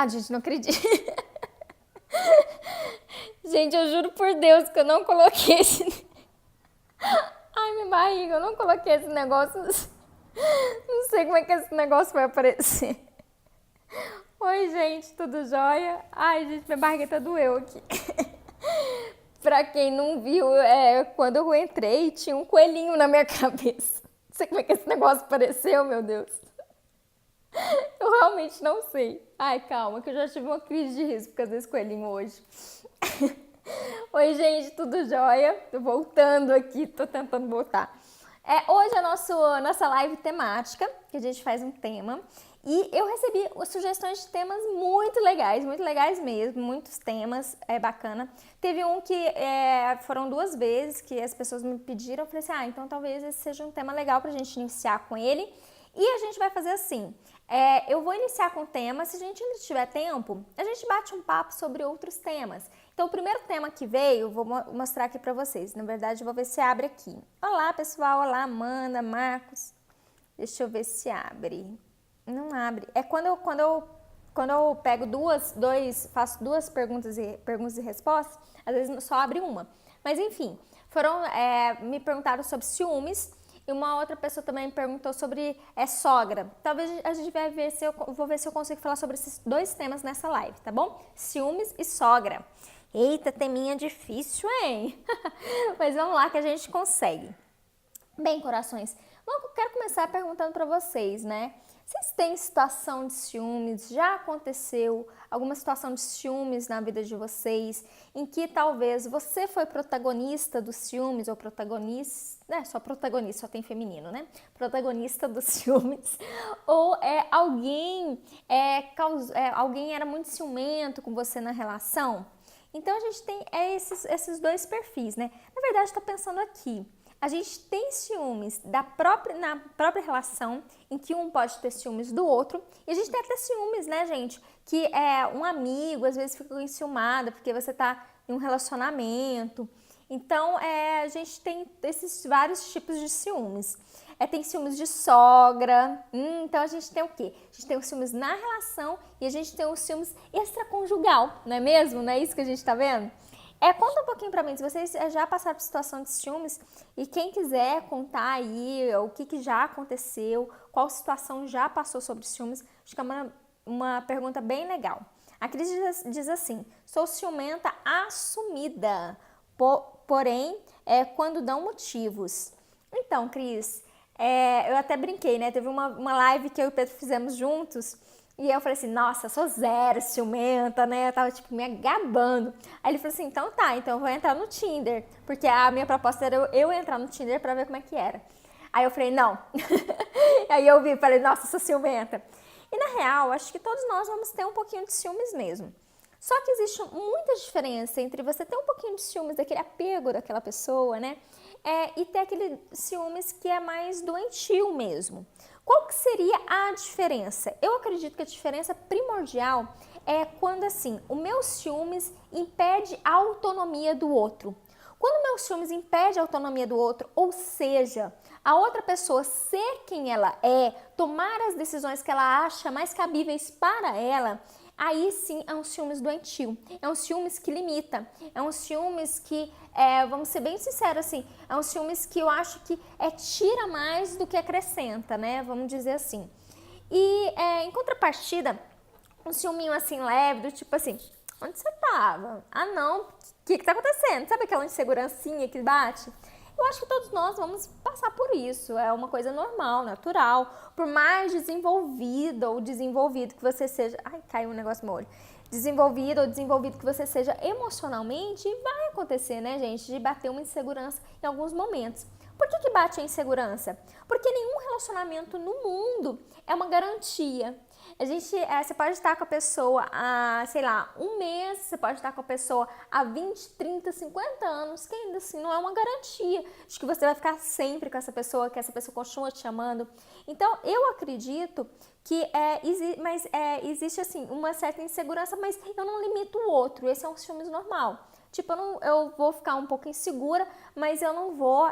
A gente não acredita. Gente, eu juro por Deus que eu não coloquei esse... Ai, minha barriga, eu não coloquei esse negócio. Não sei como é que esse negócio vai aparecer. Oi, gente, tudo jóia? Ai, gente, minha barriga doeu aqui. Pra quem não viu, quando eu entrei, tinha um coelhinho na minha cabeça. Não sei como é que esse negócio apareceu, meu Deus. Eu realmente não sei. Ai, calma, que eu já tive uma crise de riso por causa desse coelhinho hoje. Oi, gente, tudo jóia? Tô voltando aqui, tô tentando voltar. Hoje é a nossa live temática, que a gente faz um tema. E eu recebi sugestões de temas muito legais mesmo, muitos temas, bacana. Teve um que foram 2 vezes que as pessoas me pediram, eu falei assim, então talvez esse seja um tema legal pra gente iniciar com ele. E a gente vai fazer assim, eu vou iniciar com o tema, se a gente ainda tiver tempo, a gente bate um papo sobre outros temas. Então o primeiro tema que veio, vou mostrar aqui pra vocês, na verdade eu vou ver se abre aqui. Olá pessoal, olá Amanda, Marcos, deixa eu ver se abre. Não abre. Quando eu pego faço 2 perguntas e respostas, às vezes só abre uma. Mas enfim, me perguntaram sobre ciúmes e uma outra pessoa também me perguntou sobre sogra. Talvez a gente vai ver vou ver se eu consigo falar sobre esses 2 temas nessa live, tá bom? Ciúmes e sogra. Eita, teminha difícil, hein? Mas vamos lá que a gente consegue. Bem, corações, eu quero começar perguntando para vocês, né? Vocês têm situação de ciúmes? Já aconteceu alguma situação de ciúmes na vida de vocês em que talvez você foi protagonista dos ciúmes ou protagonista, só protagonista, só tem feminino, né? Protagonista dos ciúmes ou alguém era muito ciumento com você na relação? Então a gente tem esses 2 perfis, né? Na verdade, estou pensando aqui. A gente tem ciúmes na própria relação, em que um pode ter ciúmes do outro, e a gente tem até ciúmes, né, gente? Que um amigo às vezes fica enciumado porque você tá em um relacionamento. Então, a gente tem esses vários tipos de ciúmes. Tem ciúmes de sogra, então a gente tem o quê? A gente tem os ciúmes na relação e a gente tem os ciúmes extraconjugal, não é mesmo? Não é isso que a gente tá vendo? Conta um pouquinho pra mim, se vocês já passaram por situação de ciúmes e quem quiser contar aí o que já aconteceu, qual situação já passou sobre ciúmes, acho que é uma pergunta bem legal. A Cris diz assim, sou ciumenta assumida, porém, quando dão motivos. Então, Cris, eu até brinquei, né? Teve uma live que eu e o Pedro fizemos juntos, e eu falei assim, nossa, sou zero ciumenta, né? Eu tava, tipo, me agabando. Aí ele falou assim, então tá, então eu vou entrar no Tinder. Porque a minha proposta era eu entrar no Tinder pra ver como é que era. Aí eu falei, não. Aí eu falei, nossa, sou ciumenta. E na real, acho que todos nós vamos ter um pouquinho de ciúmes mesmo. Só que existe muita diferença entre você ter um pouquinho de ciúmes daquele apego daquela pessoa, né? E ter aquele ciúmes que é mais doentio mesmo. Qual que seria a diferença? Eu acredito que a diferença primordial é quando, assim, o meu ciúmes impede a autonomia do outro. Quando o meu ciúmes impede a autonomia do outro, ou seja, a outra pessoa ser quem ela tomar as decisões que ela acha mais cabíveis para ela, aí sim é um ciúmes doentio, é um ciúmes que limita, é um ciúmes que, vamos ser bem sinceros assim, é um ciúmes que eu acho que tira mais do que acrescenta, né, vamos dizer assim. E em contrapartida, um ciúminho assim leve, do tipo assim, onde você tava? Ah não, o que tá acontecendo? Sabe aquela insegurancinha que bate? Eu acho que todos nós vamos passar por isso, é uma coisa normal, natural. Por mais desenvolvida ou desenvolvido que você seja... Ai, caiu um negócio no meu olho. Desenvolvido ou desenvolvido que você seja emocionalmente, vai acontecer, né, gente, de bater uma insegurança em alguns momentos. Por que bate a insegurança? Porque nenhum relacionamento no mundo é uma garantia. Você pode estar com a pessoa há, sei lá, um mês, você pode estar com a pessoa há 20, 30, 50 anos, que ainda assim não é uma garantia de que você vai ficar sempre com essa pessoa, que essa pessoa continua te amando. Então, eu acredito que existe assim uma certa insegurança, mas eu não limito o outro, esse é um ciúmes normal. Tipo, eu vou ficar um pouco insegura, mas eu não vou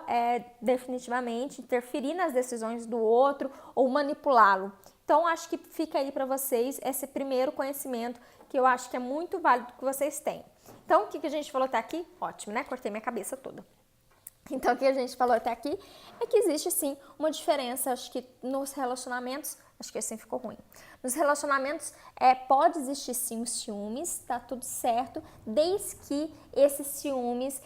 definitivamente interferir nas decisões do outro ou manipulá-lo. Então, acho que fica aí para vocês esse primeiro conhecimento que eu acho que é muito válido que vocês têm. Então, o que a gente falou até aqui? Ótimo, né? Cortei minha cabeça toda. Então, o que a gente falou até aqui é que existe, sim, uma diferença, acho que nos relacionamentos, acho que assim ficou ruim. Nos relacionamentos, pode existir, sim, os ciúmes, tá tudo certo, desde que esses ciúmes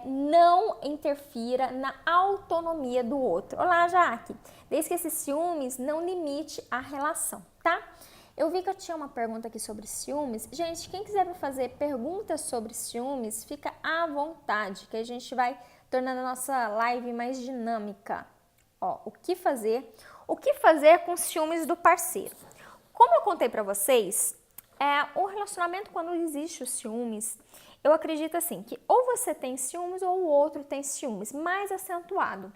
não interfira na autonomia do outro. Olá, Jaque! Desde que esses ciúmes não limite a relação, tá? Eu vi que eu tinha uma pergunta aqui sobre ciúmes. Gente, quem quiser fazer perguntas sobre ciúmes, fica à vontade, que a gente vai tornando a nossa live mais dinâmica. Ó, o que fazer? O que fazer com ciúmes do parceiro? Como eu contei pra vocês, o relacionamento, quando existe os ciúmes, eu acredito assim, que ou você tem ciúmes ou o outro tem ciúmes, mais acentuado.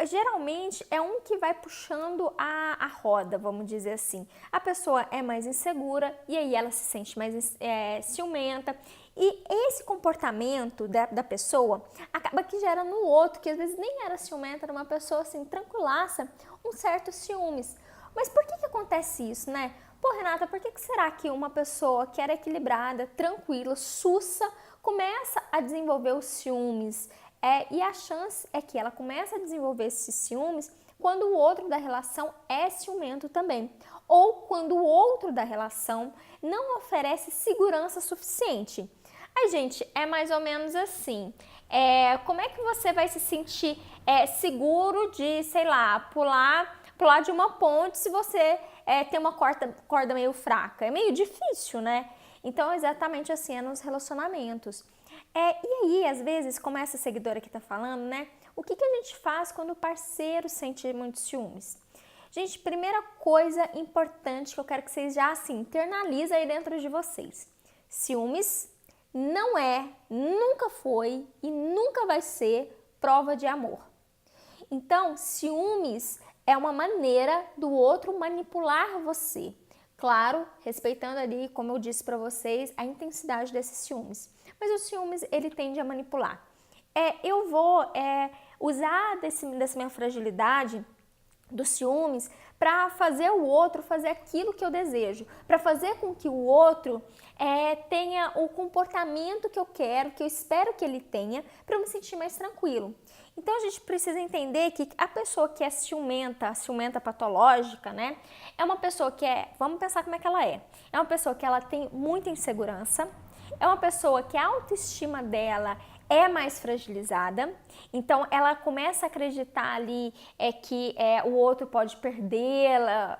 Geralmente é um que vai puxando a roda, vamos dizer assim. A pessoa é mais insegura e aí ela se sente mais ciumenta. E esse comportamento da pessoa acaba que gera no outro, que às vezes nem era ciumenta, era uma pessoa assim, tranquilaça, um certo ciúmes. Mas por que acontece isso, né? Pô, Renata, por que será que uma pessoa que era equilibrada, tranquila, sussa, começa a desenvolver os ciúmes? E a chance é que ela começa a desenvolver esses ciúmes quando o outro da relação é ciumento também. Ou quando o outro da relação não oferece segurança suficiente. Aí, gente, é mais ou menos assim. Como é que você vai se sentir seguro de, sei lá, pular de uma ponte se você tem uma corda meio fraca? É meio difícil, né? Então, exatamente assim é nos relacionamentos. E aí, às vezes, como essa seguidora aqui tá falando, né? O que a gente faz quando o parceiro sente muitos ciúmes? Gente, primeira coisa importante que eu quero que vocês já, assim, internalizem aí dentro de vocês. Ciúmes não nunca foi e nunca vai ser prova de amor. Então, ciúmes é uma maneira do outro manipular você. Claro, respeitando ali, como eu disse para vocês, a intensidade desses ciúmes. Mas o ciúmes, ele tende a manipular. Eu vou usar dessa minha fragilidade dos ciúmes para fazer o outro fazer aquilo que eu desejo, para fazer com que o outro tenha o comportamento que eu quero, que eu espero que ele tenha, para eu me sentir mais tranquilo. Então a gente precisa entender que a pessoa que é ciumenta patológica, né, é uma pessoa que vamos pensar como é que ela é. É uma pessoa que ela tem muita insegurança, é uma pessoa que a autoestima dela é mais fragilizada, então ela começa a acreditar ali que o outro pode perdê-la,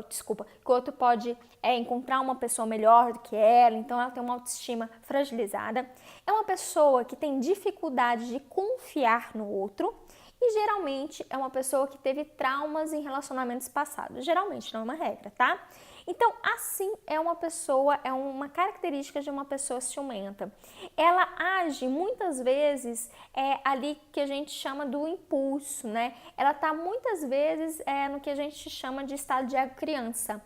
que o outro pode encontrar uma pessoa melhor do que ela, então ela tem uma autoestima fragilizada. É uma pessoa que tem dificuldade de confiar no outro e geralmente é uma pessoa que teve traumas em relacionamentos passados, geralmente, não é uma regra, tá? Então, assim é uma característica de uma pessoa ciumenta. Ela age muitas vezes ali que a gente chama do impulso, né? Ela tá muitas vezes no que a gente chama de estado de ego criança.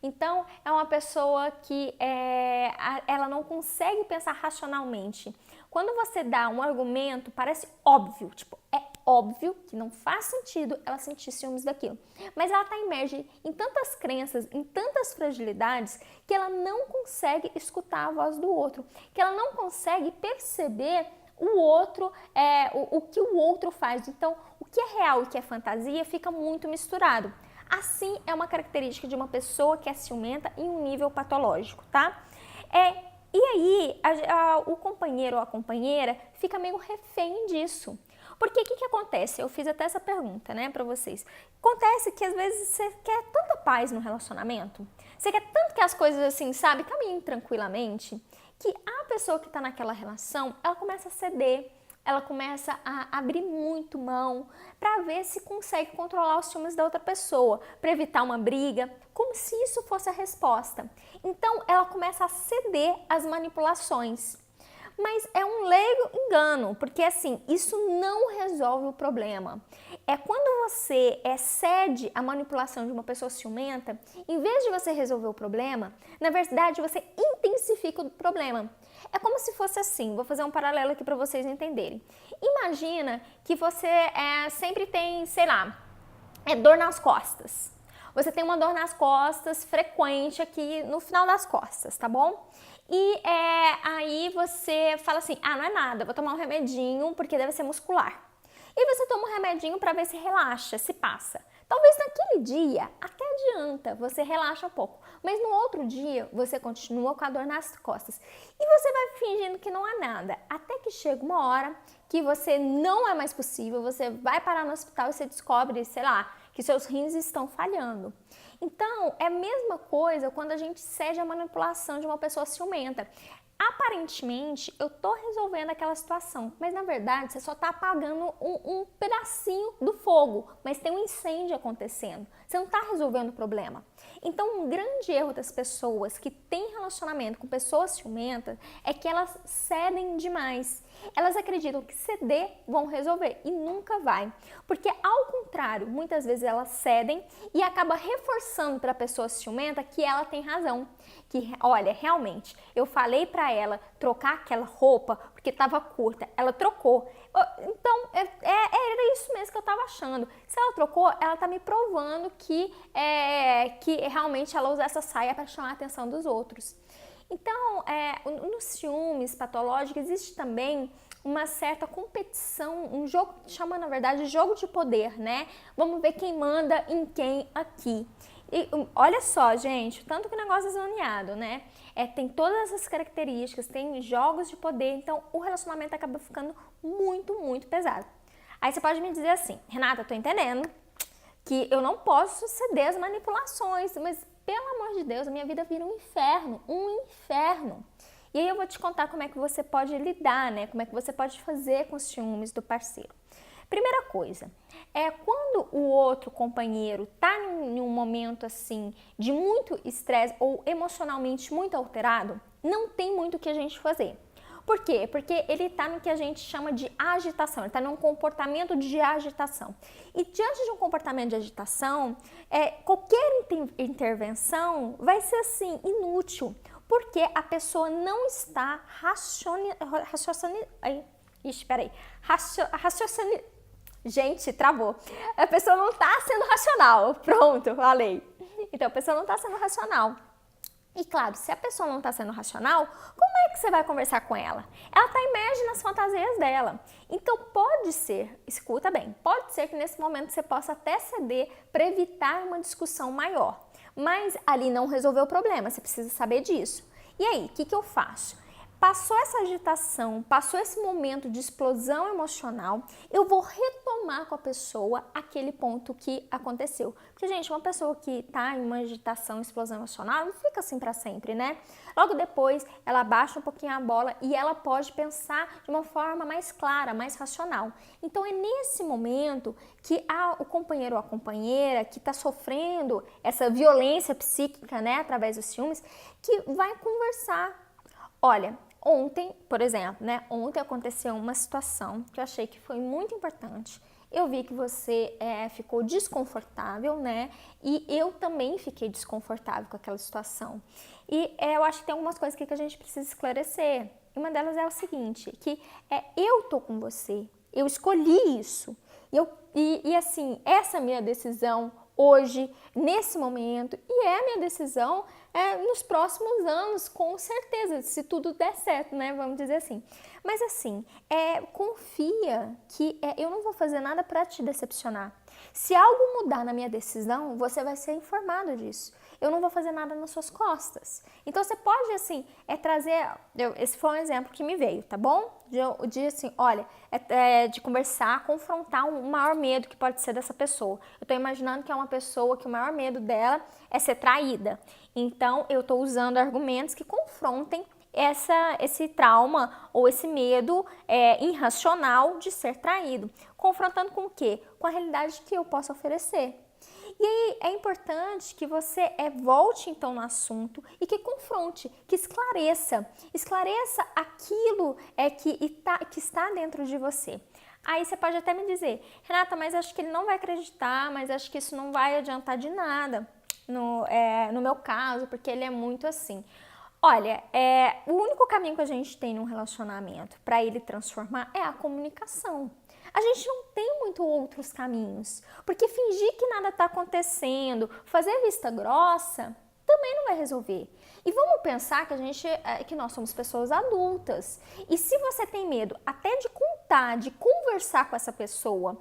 Então, é uma pessoa que ela não consegue pensar racionalmente. Quando você dá um argumento, parece óbvio, tipo, óbvio que não faz sentido ela sentir ciúmes daquilo. Mas ela está imersa em tantas crenças, em tantas fragilidades, que ela não consegue escutar a voz do outro, que ela não consegue perceber o outro, o que o outro faz. Então, o que é real e o que é fantasia fica muito misturado. Assim é uma característica de uma pessoa que é ciumenta em um nível patológico, tá? E aí, o companheiro ou a companheira fica meio refém disso. Porque o que acontece? Eu fiz até essa pergunta, né, pra vocês. Acontece que às vezes você quer tanta paz no relacionamento, você quer tanto que as coisas assim, sabe, caminhem tranquilamente, que a pessoa que tá naquela relação, ela começa a ceder, ela começa a abrir muito mão para ver se consegue controlar os ciúmes da outra pessoa, para evitar uma briga, como se isso fosse a resposta. Então, ela começa a ceder às manipulações. Mas é um leigo engano, porque assim, isso não resolve o problema. Quando você cede à manipulação de uma pessoa ciumenta, em vez de você resolver o problema, na verdade você intensifica o problema. É como se fosse assim, vou fazer um paralelo aqui para vocês entenderem. Imagina que você sempre tem, sei lá, dor nas costas. você tem uma dor nas costas frequente aqui no final das costas, tá bom? E aí você fala assim, não é nada, vou tomar um remedinho porque deve ser muscular. E você toma um remedinho para ver se relaxa, se passa. Talvez naquele dia até adianta, você relaxa um pouco, mas no outro dia você continua com a dor nas costas e você vai fingindo que não há nada, até que chega uma hora que você não é mais possível, você vai parar no hospital e você descobre, sei lá, que seus rins estão falhando. Então, é a mesma coisa quando a gente cede à manipulação de uma pessoa ciumenta. Aparentemente, eu tô resolvendo aquela situação, mas na verdade você só tá apagando um pedacinho do fogo, mas tem um incêndio acontecendo. Você não tá resolvendo o problema. Então, um grande erro das pessoas que têm relacionamento com pessoas ciumentas é que elas cedem demais. Elas acreditam que ceder vão resolver e nunca vai. Porque, ao contrário, muitas vezes elas cedem e acaba reforçando para a pessoa ciumenta que ela tem razão. Que, olha, realmente, eu falei para ela trocar aquela roupa porque estava curta, ela trocou. Então, era isso mesmo que eu estava achando. Se ela trocou, ela está me provando que realmente ela usa essa saia para chamar a atenção dos outros. Então, nos ciúmes patológicos existe também uma certa competição, um jogo que chama, na verdade, de jogo de poder, né? Vamos ver quem manda em quem aqui. E olha só, gente, tanto que o negócio é zoneado, né? Tem todas essas características, tem jogos de poder, então o relacionamento acaba ficando muito, muito pesado. Aí você pode me dizer assim, Renata, tô entendendo que eu não posso ceder às manipulações, mas pelo amor de Deus, a minha vida vira um inferno, um inferno. E aí eu vou te contar como é que você pode lidar, né? Como é que você pode fazer com os ciúmes do parceiro. Primeira coisa, quando o outro companheiro está em um momento assim de muito estresse ou emocionalmente muito alterado, não tem muito o que a gente fazer. Por quê? Porque ele está no que a gente chama de agitação, ele está num comportamento de agitação. E diante de um comportamento de agitação, qualquer intervenção vai ser assim, inútil, porque a pessoa não está raciocinando. Gente, travou. A pessoa não está sendo racional. Pronto, falei. Então, a pessoa não está sendo racional. E claro, se a pessoa não está sendo racional, como é que você vai conversar com ela? Ela está imersa nas fantasias dela. Então, pode ser, escuta bem, pode ser que nesse momento você possa até ceder para evitar uma discussão maior. Mas ali não resolveu o problema, você precisa saber disso. E aí, o que eu faço? Passou essa agitação, passou esse momento de explosão emocional, eu vou retomar com a pessoa aquele ponto que aconteceu. Porque, gente, uma pessoa que tá em uma agitação, explosão emocional, não fica assim para sempre, né? Logo depois, ela baixa um pouquinho a bola e ela pode pensar de uma forma mais clara, mais racional. Então, é nesse momento que o companheiro ou a companheira que está sofrendo essa violência psíquica, né, através dos ciúmes, que vai conversar. Olha, ontem, por exemplo, né? Ontem aconteceu uma situação que eu achei que foi muito importante. Eu vi que você ficou desconfortável, né? E eu também fiquei desconfortável com aquela situação. E eu acho que tem algumas coisas que a gente precisa esclarecer. Uma delas é o seguinte, que eu tô com você, eu escolhi isso. E assim, essa é a minha decisão hoje, nesse momento, e é a minha decisão nos próximos anos, com certeza, se tudo der certo, né? Vamos dizer assim. Mas assim, confia que eu não vou fazer nada para te decepcionar. Se algo mudar na minha decisão, você vai ser informado disso. Eu não vou fazer nada nas suas costas. Então você pode, assim, trazer. Esse foi um exemplo que me veio, tá bom? De assim, olha, de conversar, confrontar um maior medo que pode ser dessa pessoa. Eu tô imaginando que é uma pessoa que o maior medo dela é ser traída. Então eu tô usando argumentos que confrontem esse trauma ou esse medo irracional de ser traído. Confrontando com o quê? Com a realidade que eu posso oferecer. E aí é importante que você volte então no assunto e que confronte, que esclareça aquilo que está dentro de você. Aí você pode até me dizer, Renata, mas acho que ele não vai acreditar, mas acho que isso não vai adiantar de nada no meu caso, porque ele é muito assim. Olha, o único caminho que a gente tem num relacionamento para ele transformar é a comunicação. a gente não tem muito outros caminhos. Porque fingir que nada está acontecendo, fazer vista grossa, também não vai resolver. E vamos pensar que nós somos pessoas adultas. E se você tem medo até de contar, de conversar com essa pessoa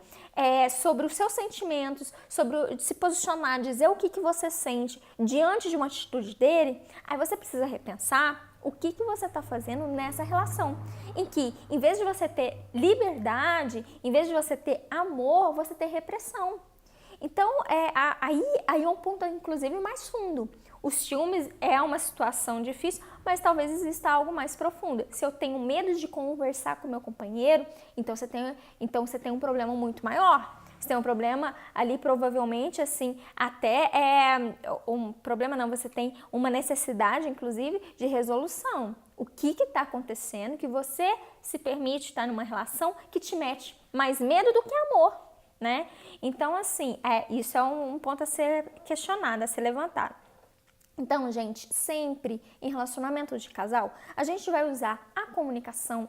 sobre os seus sentimentos, sobre se posicionar, dizer o que você sente diante de uma atitude dele, aí você precisa repensar o que você está fazendo nessa relação. Em que, em vez de você ter liberdade, em vez de você ter amor, você tem repressão. Então, aí é um ponto, inclusive, mais fundo. Os ciúmes é uma situação difícil, mas talvez exista algo mais profundo. Se eu tenho medo de conversar com meu companheiro, então você tem um problema muito maior. Você tem um problema ali, provavelmente, assim, até um problema não, você tem uma necessidade, inclusive, de resolução. O que está acontecendo que você se permite estar numa relação que te mete mais medo do que amor, né? Então, assim, isso é um ponto a ser questionado, a ser levantado. Então, gente, sempre em relacionamento de casal, a gente vai usar a comunicação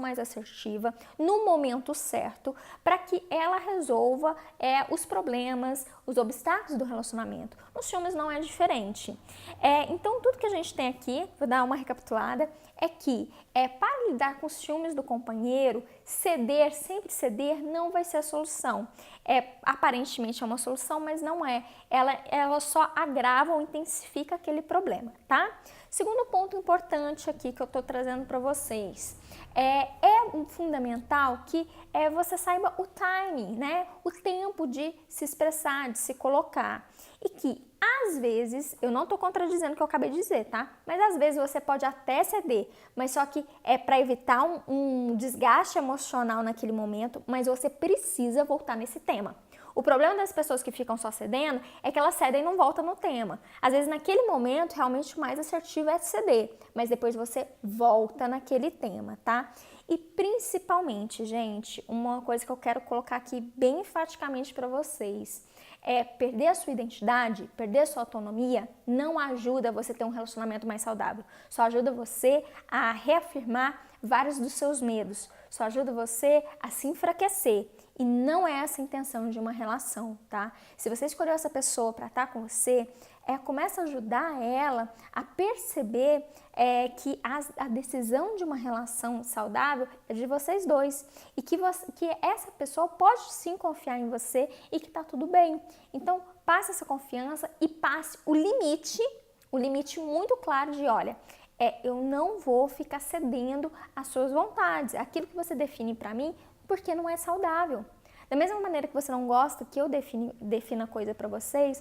mais assertiva, no momento certo, para que ela resolva os problemas, os obstáculos do relacionamento. Nos ciúmes não é diferente. Então, tudo que a gente tem aqui, vou dar uma recapitulada, é que para lidar com os ciúmes do companheiro, sempre ceder não vai ser a solução. Aparentemente é uma solução, mas não é. Ela só agrava ou intensifica aquele problema, tá? Segundo ponto importante aqui que eu tô trazendo para vocês, um fundamental que você saiba o timing, né? O tempo de se expressar, de se colocar. E que, às vezes, eu não tô contradizendo o que eu acabei de dizer, tá? Mas às vezes você pode até ceder, mas só que é para evitar um desgaste emocional naquele momento, mas você precisa voltar nesse tema. O problema das pessoas que ficam só cedendo é que elas cedem e não voltam no tema. Às vezes, naquele momento, realmente o mais assertivo é ceder, mas depois você volta naquele tema, tá? E principalmente, gente, uma coisa que eu quero colocar aqui bem enfaticamente para vocês perder a sua identidade, perder a sua autonomia, não ajuda você a ter um relacionamento mais saudável. Só ajuda você a reafirmar vários dos seus medos. Só ajuda você a se enfraquecer. E não é essa a intenção de uma relação, tá? Se você escolheu essa pessoa para estar com você, começa a ajudar ela a perceber que a decisão de uma relação saudável é de vocês dois e que essa pessoa pode sim confiar em você e que tá tudo bem. Então, passe essa confiança e passe o limite muito claro de, olha, eu não vou ficar cedendo às suas vontades, aquilo que você define para mim, porque não é saudável. Da mesma maneira que você não gosta que eu defina coisa para você,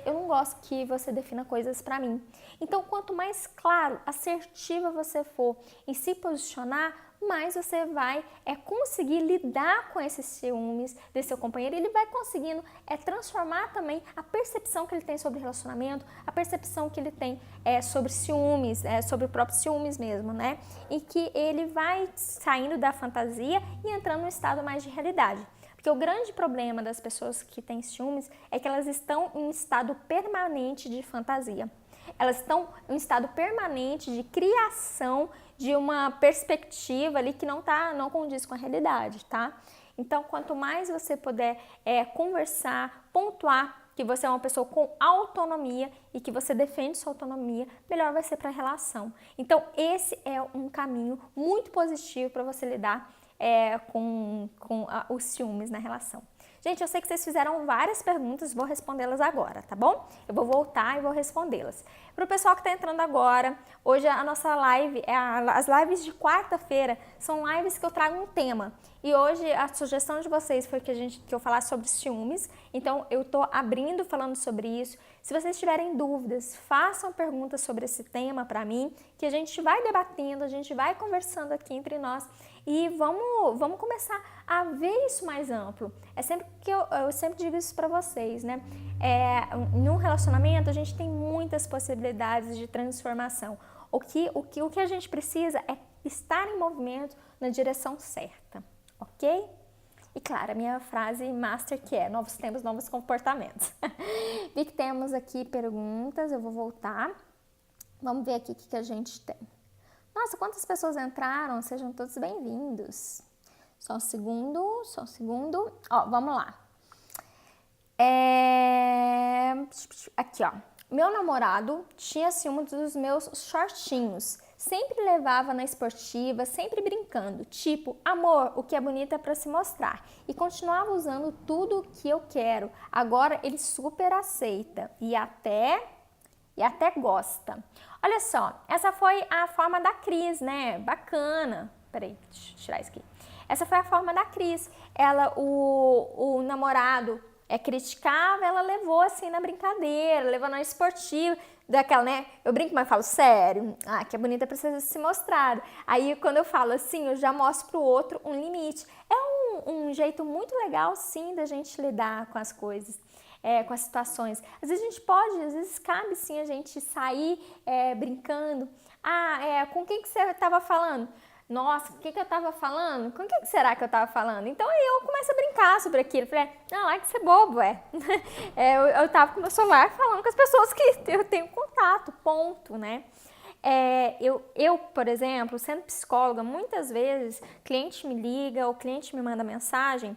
eu não gosto que você defina coisas para mim. Então, quanto mais claro, assertiva você for em se posicionar, mais você vai conseguir lidar com esses ciúmes desse seu companheiro. Ele vai conseguindo transformar também a percepção que ele tem sobre relacionamento, a percepção que ele tem sobre ciúmes, sobre o próprio ciúmes mesmo, né? E que ele vai saindo da fantasia e entrando num estado mais de realidade. Porque o grande problema das pessoas que têm ciúmes é que elas estão em um estado permanente de fantasia. Elas estão em um estado permanente de criação de uma perspectiva ali que não condiz com a realidade, tá? Então, quanto mais você puder conversar, pontuar que você é uma pessoa com autonomia e que você defende sua autonomia, melhor vai ser para a relação. Então, esse é um caminho muito positivo para você lidar com os ciúmes na relação. Gente, eu sei que vocês fizeram várias perguntas, vou respondê-las agora, tá bom? Eu vou voltar e vou respondê-las. Para o pessoal que está entrando agora, hoje a nossa live, as lives de quarta-feira, são lives que eu trago um tema. E hoje a sugestão de vocês foi que eu falasse sobre ciúmes, então eu estou abrindo falando sobre isso. Se vocês tiverem dúvidas, façam perguntas sobre esse tema para mim, que a gente vai debatendo, a gente vai conversando aqui entre nós e vamos começar a ver isso mais amplo. É sempre que eu sempre digo isso para vocês, né? Num relacionamento a gente tem muitas possibilidades de transformação. O que a gente precisa é estar em movimento na direção certa, ok? E claro, a minha frase master que é novos tempos, novos comportamentos. Vi que temos aqui perguntas, eu vou voltar. Vamos ver aqui o que a gente tem. Nossa, quantas pessoas entraram? Sejam todos bem-vindos. Só um segundo. Ó, vamos lá. Aqui, ó. Meu namorado tinha ciúme dos meus shortinhos. Sempre levava na esportiva, sempre brincando. Tipo, amor, o que é bonito é pra se mostrar. E continuava usando tudo que eu quero. Agora ele super aceita e até gosta. Olha só, essa foi a forma da Cris, né? Bacana. Peraí, deixa eu tirar isso aqui. Essa foi a forma da Cris. O namorado criticava, ela levou assim na brincadeira, levou na esportiva, daquela, né? Eu brinco, mas falo sério. Ah, que é bonita precisa se mostrar. Aí quando eu falo assim, eu já mostro pro outro um limite. É um jeito muito legal, sim, da gente lidar com as coisas. Com as situações. Às vezes a gente pode, às vezes cabe sim a gente sair brincando. Com quem que você estava falando? Nossa, o que eu estava falando? Com quem que será que eu estava falando? Então aí eu começo a brincar sobre aquilo. Falei, não, é que você é bobo, eu estava com o meu celular falando com as pessoas que eu tenho contato, ponto, né? Eu, por exemplo, sendo psicóloga, muitas vezes cliente me liga ou cliente me manda mensagem,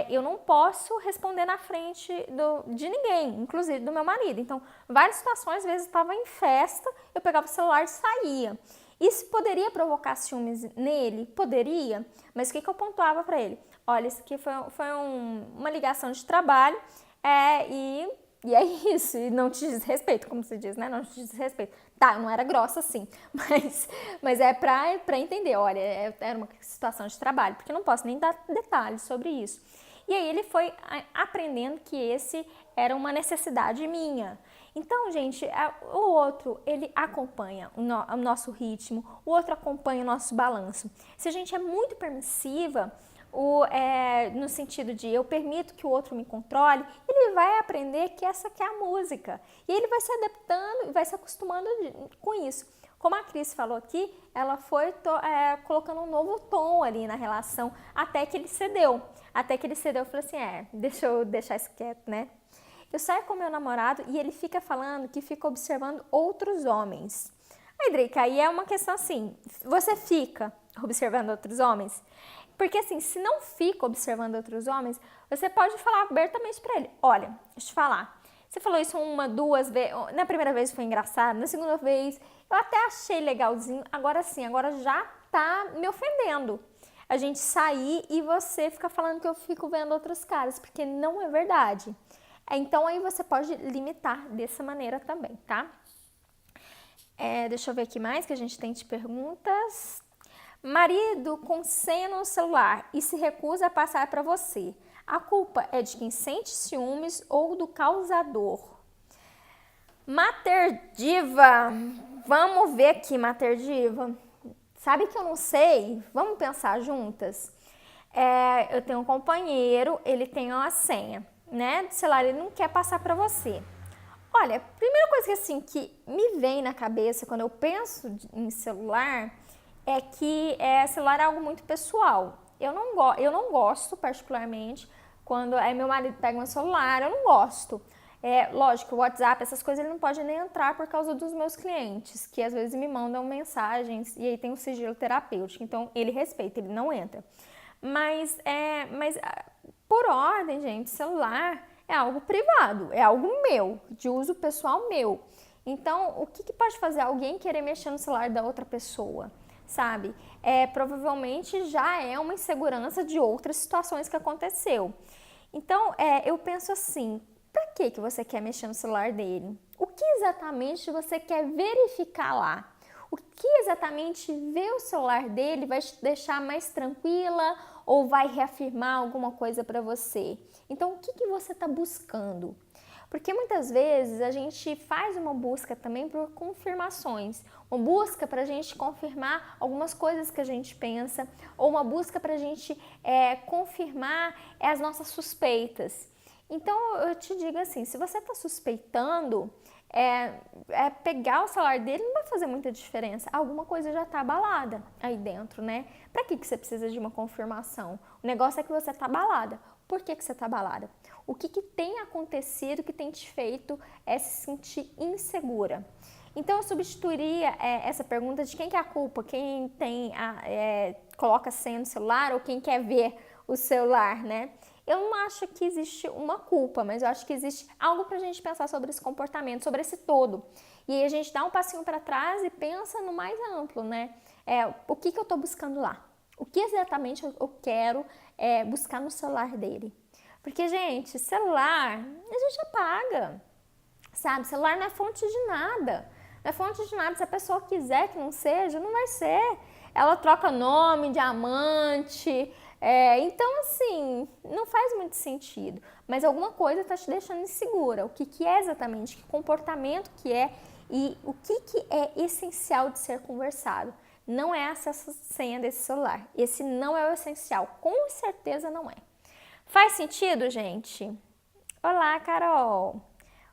eu não posso responder na frente de ninguém, inclusive do meu marido. Então, várias situações, às vezes eu estava em festa, eu pegava o celular e saía. Isso poderia provocar ciúmes nele? Poderia, mas o que eu pontuava para ele? Olha, isso aqui foi uma ligação de trabalho e é isso, e não te diz respeito, como se diz, né? Não te diz respeito. Tá, não era grossa assim, mas é pra entender, olha, era uma situação de trabalho, porque eu não posso nem dar detalhes sobre isso. E aí ele foi aprendendo que esse era uma necessidade minha. Então, gente, o outro, ele acompanha o nosso ritmo, o outro acompanha o nosso balanço. Se a gente é muito permissiva, no sentido de eu permito que o outro me controle, ele vai aprender que essa que é a música. E ele vai se adaptando e vai se acostumando com isso. Como a Cris falou aqui, ela foi colocando um novo tom ali na relação, até que ele cedeu. Até que ele cedeu, eu falei assim, deixa eu deixar isso quieto, né? Eu saio com meu namorado e ele fica falando que fica observando outros homens. Aí, Drake, aí é uma questão assim, você fica observando outros homens? Porque assim, se não fica observando outros homens, você pode falar abertamente pra ele, olha, deixa eu te falar, você falou isso uma, duas vezes, na primeira vez foi engraçado, na segunda vez eu até achei legalzinho, agora sim, agora já tá me ofendendo. A gente sair e você fica falando que eu fico vendo outros caras, porque não é verdade. Então aí você pode limitar dessa maneira também, tá? Deixa eu ver aqui mais que a gente tem de perguntas. Marido com senha no celular e se recusa a passar para você. A culpa é de quem sente ciúmes ou do causador? Mater Diva, vamos ver aqui, Mater Diva. Sabe que eu não sei? Vamos pensar juntas? Eu tenho um companheiro, ele tem uma senha, né, do celular, ele não quer passar para você. Olha, a primeira coisa que, assim, que me vem na cabeça quando eu penso em celular é que celular é algo muito pessoal. Eu não gosto particularmente quando meu marido pega meu celular, eu não gosto. Lógico, o WhatsApp, essas coisas, ele não pode nem entrar por causa dos meus clientes, que às vezes me mandam mensagens e aí tem um sigilo terapêutico, então ele respeita, ele não entra. Mas por ordem, gente, celular é algo privado, é algo meu, de uso pessoal meu. Então, o que pode fazer alguém querer mexer no celular da outra pessoa, sabe? Provavelmente já é uma insegurança de outras situações que aconteceu. Então, eu penso assim, para que você quer mexer no celular dele? O que exatamente você quer verificar lá? O que exatamente ver o celular dele vai te deixar mais tranquila ou vai reafirmar alguma coisa para você? Então, o que você está buscando? Porque muitas vezes a gente faz uma busca também por confirmações, uma busca para a gente confirmar algumas coisas que a gente pensa, ou uma busca para a gente confirmar as nossas suspeitas. Então, eu te digo assim, se você está suspeitando, pegar o celular dele não vai fazer muita diferença. Alguma coisa já está abalada aí dentro, né? Para que você precisa de uma confirmação? O negócio é que você está abalada. Por que você está abalada? O que tem acontecido que tem te feito se sentir insegura? Então, eu substituiria essa pergunta de quem que é a culpa, quem tem coloca senha no celular ou quem quer ver o celular, né? Eu não acho que existe uma culpa, mas eu acho que existe algo pra gente pensar sobre esse comportamento, sobre esse todo. E aí a gente dá um passinho para trás e pensa no mais amplo, né? O que eu tô buscando lá? O que exatamente eu quero buscar no celular dele? Porque, gente, celular a gente apaga, sabe? Celular não é fonte de nada. Não é fonte de nada. Se a pessoa quiser que não seja, não vai ser. Ela troca nome, diamante. Então, assim, não faz muito sentido. Mas alguma coisa está te deixando insegura. O que é exatamente? Que comportamento que é? E o que é essencial de ser conversado? Não é essa senha desse celular. Esse não é o essencial. Com certeza não é. Faz sentido, gente? Olá, Carol.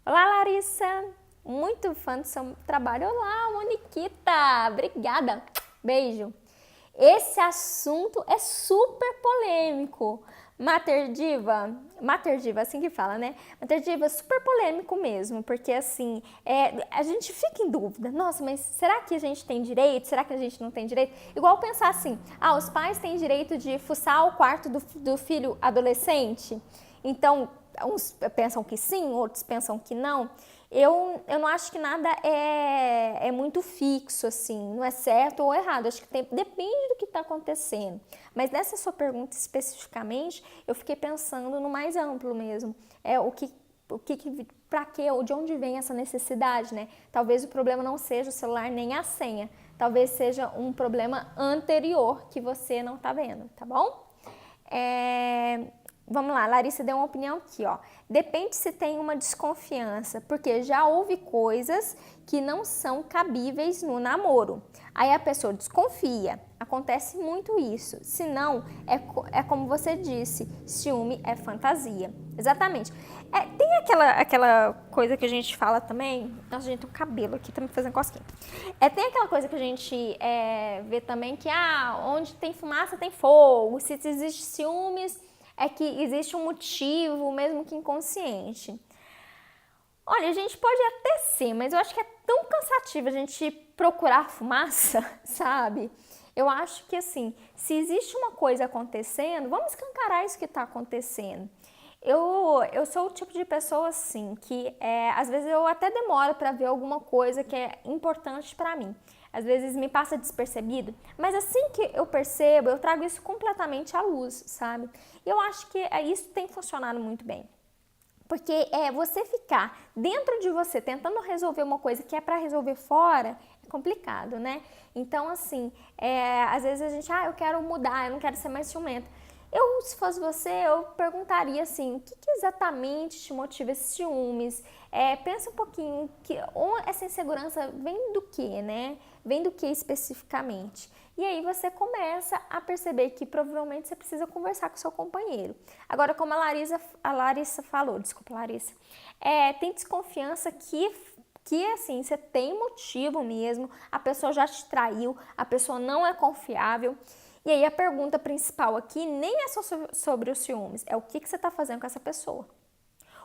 Olá, Larissa. Muito fã do seu trabalho. Olá, Moniquita. Obrigada. Beijo. Esse assunto é super polêmico. Mater Diva, assim que fala, né? Mater Diva é super polêmico mesmo, porque assim, a gente fica em dúvida. Nossa, mas será que a gente tem direito? Será que a gente não tem direito? Igual pensar assim, os pais têm direito de fuçar o quarto do filho adolescente? Então, uns pensam que sim, outros pensam que não. Eu não acho que nada é muito fixo, assim, não é certo ou errado. Acho que depende do que está acontecendo. Mas nessa sua pergunta especificamente, eu fiquei pensando no mais amplo mesmo. Para quê ou de onde vem essa necessidade, né? Talvez o problema não seja o celular nem a senha. Talvez seja um problema anterior que você não está vendo, tá bom? Vamos lá, Larissa deu uma opinião aqui, ó. Depende se tem uma desconfiança, porque já houve coisas que não são cabíveis no namoro. Aí a pessoa desconfia. Acontece muito isso. Se não, é como você disse, ciúme é fantasia. Exatamente. Tem aquela coisa que a gente fala também. Nossa, gente, o cabelo aqui tá me fazendo cosquinha. Tem aquela coisa que a gente vê também que onde tem fumaça tem fogo. Se existe ciúmes, é que existe um motivo, mesmo que inconsciente. Olha, a gente pode até ser, mas eu acho que é tão cansativo a gente procurar fumaça, sabe? Eu acho que assim, se existe uma coisa acontecendo, vamos escancarar isso que está acontecendo. Eu sou o tipo de pessoa assim, que às vezes eu até demoro para ver alguma coisa que é importante para mim. Às vezes me passa despercebido, mas assim que eu percebo, eu trago isso completamente à luz, sabe? E eu acho que isso tem funcionado muito bem. Porque você ficar dentro de você tentando resolver uma coisa que é para resolver fora, é complicado, né? Então, assim, às vezes a gente, eu quero mudar, eu não quero ser mais ciumenta. Se fosse você, eu perguntaria assim, o que exatamente te motiva esses ciúmes? Pensa um pouquinho, essa insegurança vem do que, né? Vem do que especificamente? E aí você começa a perceber que provavelmente você precisa conversar com seu companheiro. Agora, como a Larissa falou, desculpa, Larissa, tem desconfiança que assim, você tem motivo mesmo, a pessoa já te traiu, a pessoa não é confiável. E aí a pergunta principal aqui nem é só sobre os ciúmes, é o que você está fazendo com essa pessoa.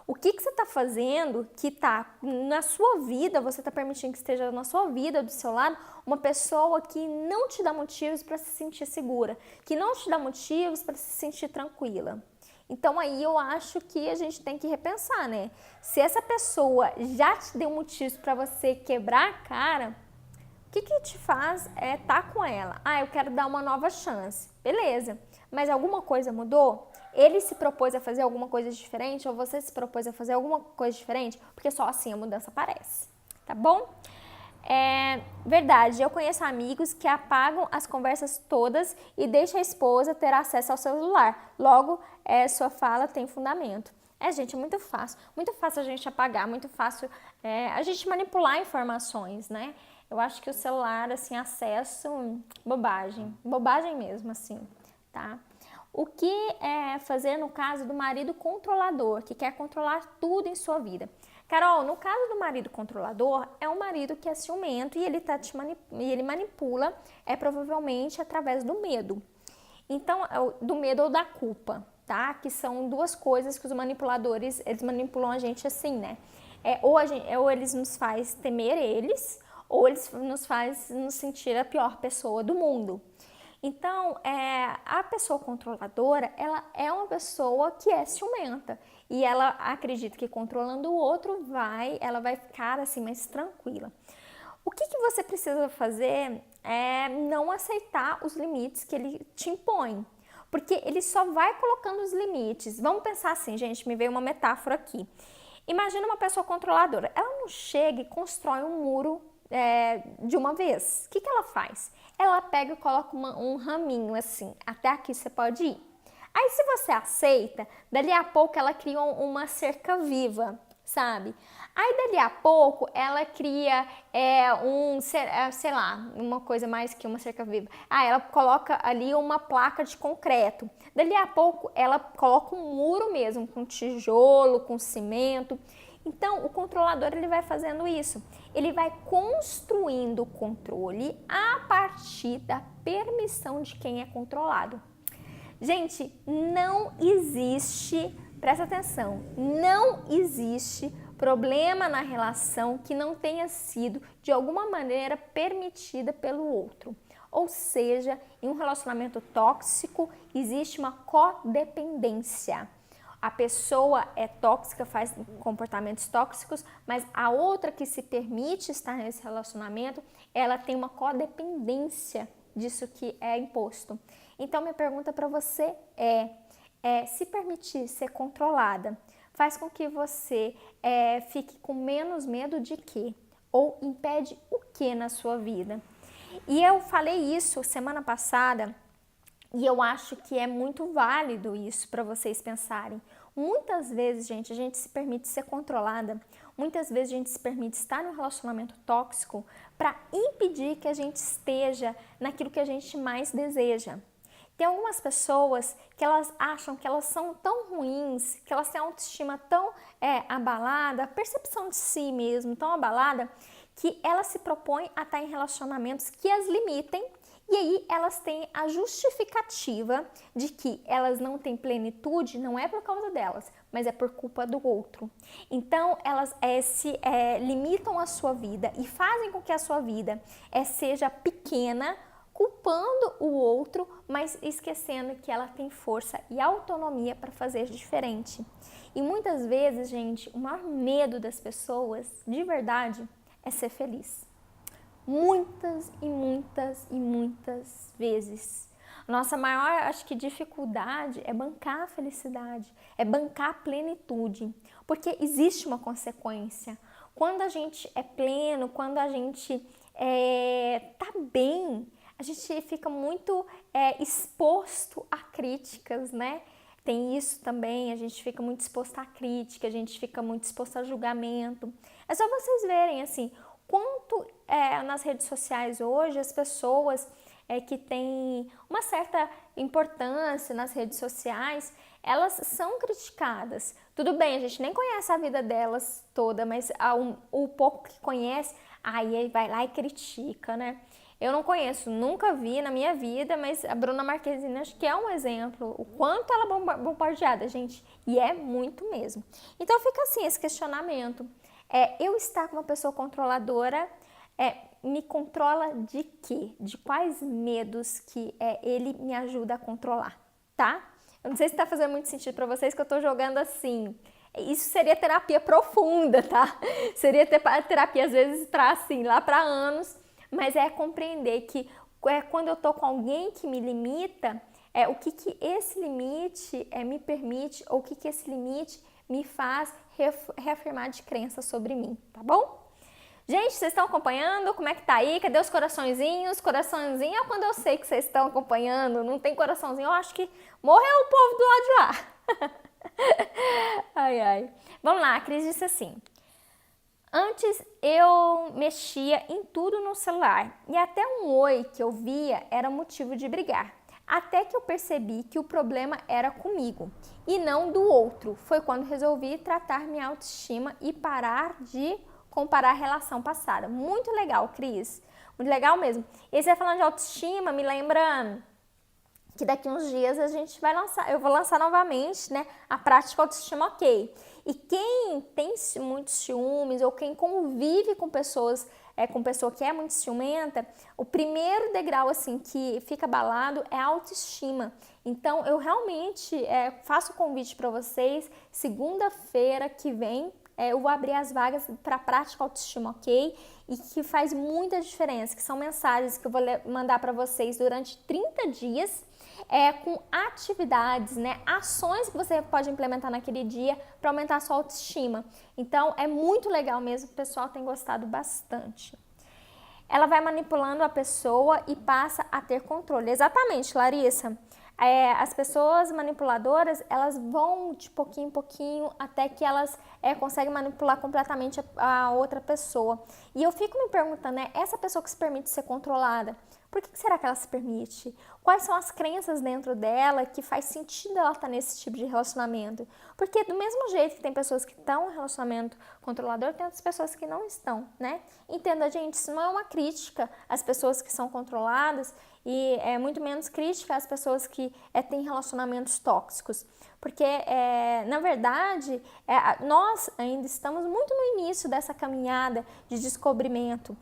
O que você está fazendo que está na sua vida, você está permitindo que esteja na sua vida, do seu lado, uma pessoa que não te dá motivos para se sentir segura, que não te dá motivos para se sentir tranquila. Então aí eu acho que a gente tem que repensar, né? Se essa pessoa já te deu motivos para você quebrar a cara, o que te faz estar com ela? Eu quero dar uma nova chance. Beleza, mas alguma coisa mudou? Ele se propôs a fazer alguma coisa diferente ou você se propôs a fazer alguma coisa diferente? Porque só assim a mudança aparece, tá bom? Verdade, eu conheço amigos que apagam as conversas todas e deixam a esposa ter acesso ao celular. Logo, sua fala tem fundamento. Gente, é muito fácil a gente apagar, muito fácil a gente manipular informações, né? Eu acho que o celular, assim, acesso, bobagem mesmo, assim, tá? O que fazer no caso do marido controlador, que quer controlar tudo em sua vida? Carol, no caso do marido controlador, é um marido que é ciumento e ele manipula, provavelmente através do medo. Então, do medo ou da culpa, tá? Que são duas coisas que os manipuladores, eles manipulam a gente assim, né? Ou eles nos fazem temer eles, ou eles nos fazem nos sentir a pior pessoa do mundo. Então, a pessoa controladora, ela é uma pessoa que é ciumenta e ela acredita que controlando o outro ela vai ficar assim mais tranquila. O que você precisa fazer é não aceitar os limites que ele te impõe, porque ele só vai colocando os limites. Vamos pensar assim, gente, me veio uma metáfora aqui. Imagina uma pessoa controladora, ela não chega e constrói um muro de uma vez. O que ela faz? Ela pega e coloca um raminho assim, até aqui você pode ir. Aí se você aceita, dali a pouco ela cria uma cerca viva, sabe? Aí dali a pouco ela cria sei lá, uma coisa mais que uma cerca viva. Ela coloca ali uma placa de concreto. Dali a pouco ela coloca um muro mesmo, com tijolo, com cimento. Então o controlador ele vai fazendo isso. Ele vai construindo o controle a partir da permissão de quem é controlado. Gente, não existe, presta atenção, não existe problema na relação que não tenha sido de alguma maneira permitida pelo outro. Ou seja, em um relacionamento tóxico existe uma codependência. A pessoa é tóxica, faz comportamentos tóxicos, mas a outra que se permite estar nesse relacionamento, ela tem uma codependência disso que é imposto. Então, minha pergunta para você se permitir ser controlada, faz com que você fique com menos medo de quê? Ou impede o que na sua vida? E eu falei isso semana passada e eu acho que é muito válido isso para vocês pensarem. Muitas vezes, gente, a gente se permite ser controlada, muitas vezes a gente se permite estar num relacionamento tóxico para impedir que a gente esteja naquilo que a gente mais deseja. Tem algumas pessoas que elas acham que elas são tão ruins, que elas têm a autoestima tão abalada, a percepção de si mesmo tão abalada, que elas se propõem a estar em relacionamentos que as limitem e aí elas têm a justificativa de que elas não têm plenitude, não é por causa delas, mas é por culpa do outro. Então elas limitam a sua vida e fazem com que a sua vida seja pequena, culpando o outro, mas esquecendo que ela tem força e autonomia para fazer diferente. E muitas vezes, gente, o maior medo das pessoas, de verdade, é ser feliz. Muitas e muitas e muitas vezes. Nossa maior, acho que, dificuldade é bancar a felicidade, é bancar a plenitude, porque existe uma consequência. Quando a gente é pleno, quando a gente tá bem, a gente fica muito exposto a críticas, né? Tem isso também, a gente fica muito exposto à crítica, a gente fica muito exposto a julgamento. É só vocês verem, assim, quanto nas redes sociais hoje as pessoas que têm uma certa importância nas redes sociais, elas são criticadas. Tudo bem, a gente nem conhece a vida delas toda, mas o pouco que conhece, aí vai lá e critica, né? Eu não conheço, nunca vi na minha vida, mas a Bruna Marquezine acho que é um exemplo, o quanto ela é bombardeada, gente, e é muito mesmo. Então fica assim esse questionamento, eu estar com uma pessoa controladora, me controla de quê? De quais medos que ele me ajuda a controlar, tá? Eu não sei se tá fazendo muito sentido para vocês que eu tô jogando assim. Isso seria terapia profunda, tá? Seria terapia às vezes para assim, lá para anos, mas é compreender que quando eu tô com alguém que me limita, o que esse limite me permite, ou o que esse limite me faz reafirmar de crença sobre mim, tá bom? Gente, vocês estão acompanhando? Como é que tá aí? Cadê os coraçõezinhos? Coraçãozinho é quando eu sei que vocês estão acompanhando. Não tem coraçãozinho, eu acho que morreu o povo do lado de lá. Ai, ai. Vamos lá, a Cris disse assim: antes eu mexia em tudo no celular e até um oi que eu via era motivo de brigar. Até que eu percebi que o problema era comigo e não do outro. Foi quando resolvi tratar minha autoestima e parar de comparar a relação passada. Muito legal, Cris. Muito legal mesmo. E você falando de autoestima, me lembra que daqui uns dias a gente vai lançar, eu vou lançar novamente, né, a prática autoestima ok. E quem tem muitos ciúmes ou quem convive com pessoas, com pessoa que é muito ciumenta, o primeiro degrau assim que fica abalado é a autoestima. Então eu realmente faço o convite para vocês, segunda-feira que vem, eu vou abrir as vagas para prática autoestima, ok? E que faz muita diferença, que são mensagens que eu vou mandar para vocês durante 30 dias, com atividades, né? Ações que você pode implementar naquele dia para aumentar a sua autoestima. Então é muito legal mesmo, o pessoal tem gostado bastante. Ela vai manipulando a pessoa e passa a ter controle. Exatamente, Larissa. As pessoas manipuladoras, elas vão de pouquinho em pouquinho até que elas conseguem manipular completamente a outra pessoa. E eu fico me perguntando, essa pessoa que se permite ser controlada, por que será que ela se permite? Quais são as crenças dentro dela que faz sentido ela estar nesse tipo de relacionamento? Porque do mesmo jeito que tem pessoas que estão em relacionamento controlador, tem outras pessoas que não estão, né? Entenda, gente, isso não é uma crítica às pessoas que são controladas e é muito menos crítica às pessoas que têm relacionamentos tóxicos. Porque, na verdade, nós ainda estamos muito no início dessa caminhada de descobrimento,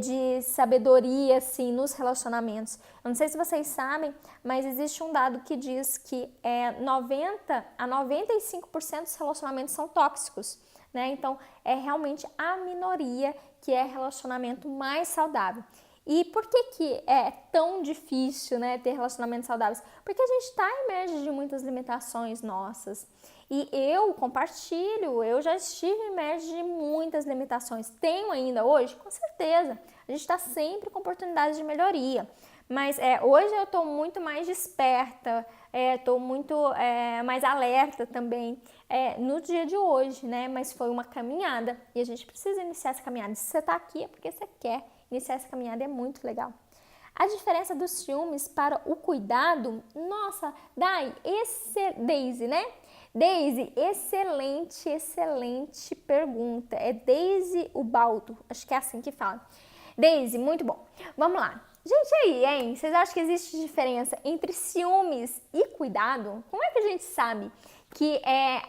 de sabedoria, assim, nos relacionamentos. Eu não sei se vocês sabem, mas existe um dado que diz que 90 a 95% dos relacionamentos são tóxicos, né? Então, é realmente a minoria que é relacionamento mais saudável. E por que é tão difícil, né, ter relacionamentos saudáveis? Porque a gente está imerso de muitas limitações nossas. E eu compartilho, eu já estive imerso de muitas limitações. Tenho ainda hoje? Com certeza. A gente está sempre com oportunidades de melhoria. Mas hoje eu estou muito mais desperta, estou muito mais alerta também no dia de hoje, né? Mas foi uma caminhada e a gente precisa iniciar essa caminhada. Se você está aqui é porque você quer iniciar essa caminhada, é muito legal. A diferença dos ciúmes para o cuidado, nossa, Daisy, né? Daisy, excelente pergunta. É Daisy Ubaldo, acho que é assim que fala. Daisy, muito bom. Vamos lá. Gente, aí, hein? Vocês acham que existe diferença entre ciúmes e cuidado? Como é que a gente sabe que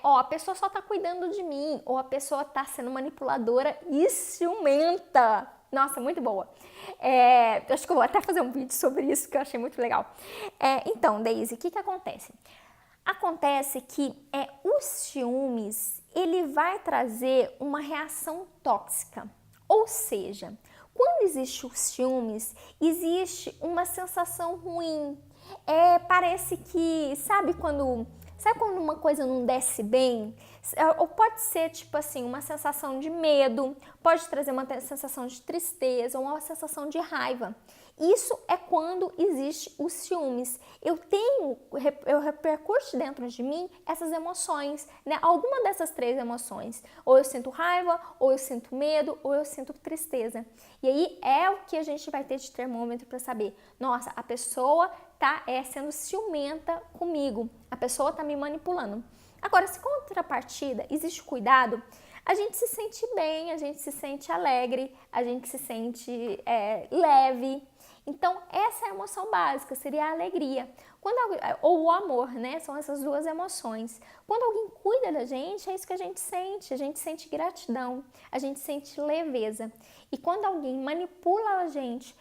a pessoa só tá cuidando de mim ou a pessoa tá sendo manipuladora e ciumenta? Nossa, muito boa. Acho que eu vou até fazer um vídeo sobre isso que eu achei muito legal. Então, Daisy, o que acontece? Acontece que os ciúmes, ele vai trazer uma reação tóxica. Ou seja, quando existe os ciúmes, existe uma sensação ruim. Parece que, sabe quando uma coisa não desce bem? Ou pode ser, tipo assim, uma sensação de medo, pode trazer uma sensação de tristeza ou uma sensação de raiva. Isso é quando existe os ciúmes. Eu repercute dentro de mim essas emoções, né? Alguma dessas três emoções. Ou eu sinto raiva, ou eu sinto medo, ou eu sinto tristeza. E aí é o que a gente vai ter de termômetro para saber. Nossa, a pessoa tá sendo ciumenta comigo. A pessoa tá me manipulando. Agora, se contrapartida existe cuidado, a gente se sente bem, a gente se sente alegre, a gente se sente leve. Então, essa é a emoção básica, seria a alegria. Ou o amor, né? São essas duas emoções. Quando alguém cuida da gente, é isso que a gente sente gratidão, a gente sente leveza. E quando alguém manipula a gente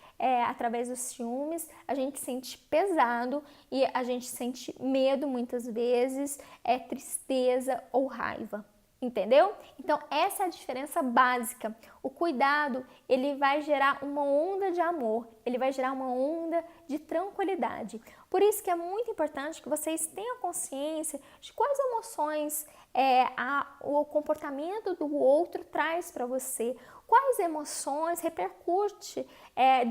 através dos ciúmes, a gente sente pesado e a gente sente medo muitas vezes, tristeza ou raiva. Entendeu? Então, essa é a diferença básica. O cuidado, ele vai gerar uma onda de amor, ele vai gerar uma onda de tranquilidade. Por isso que é muito importante que vocês tenham consciência de quais emoções o comportamento do outro traz para você, quais emoções repercute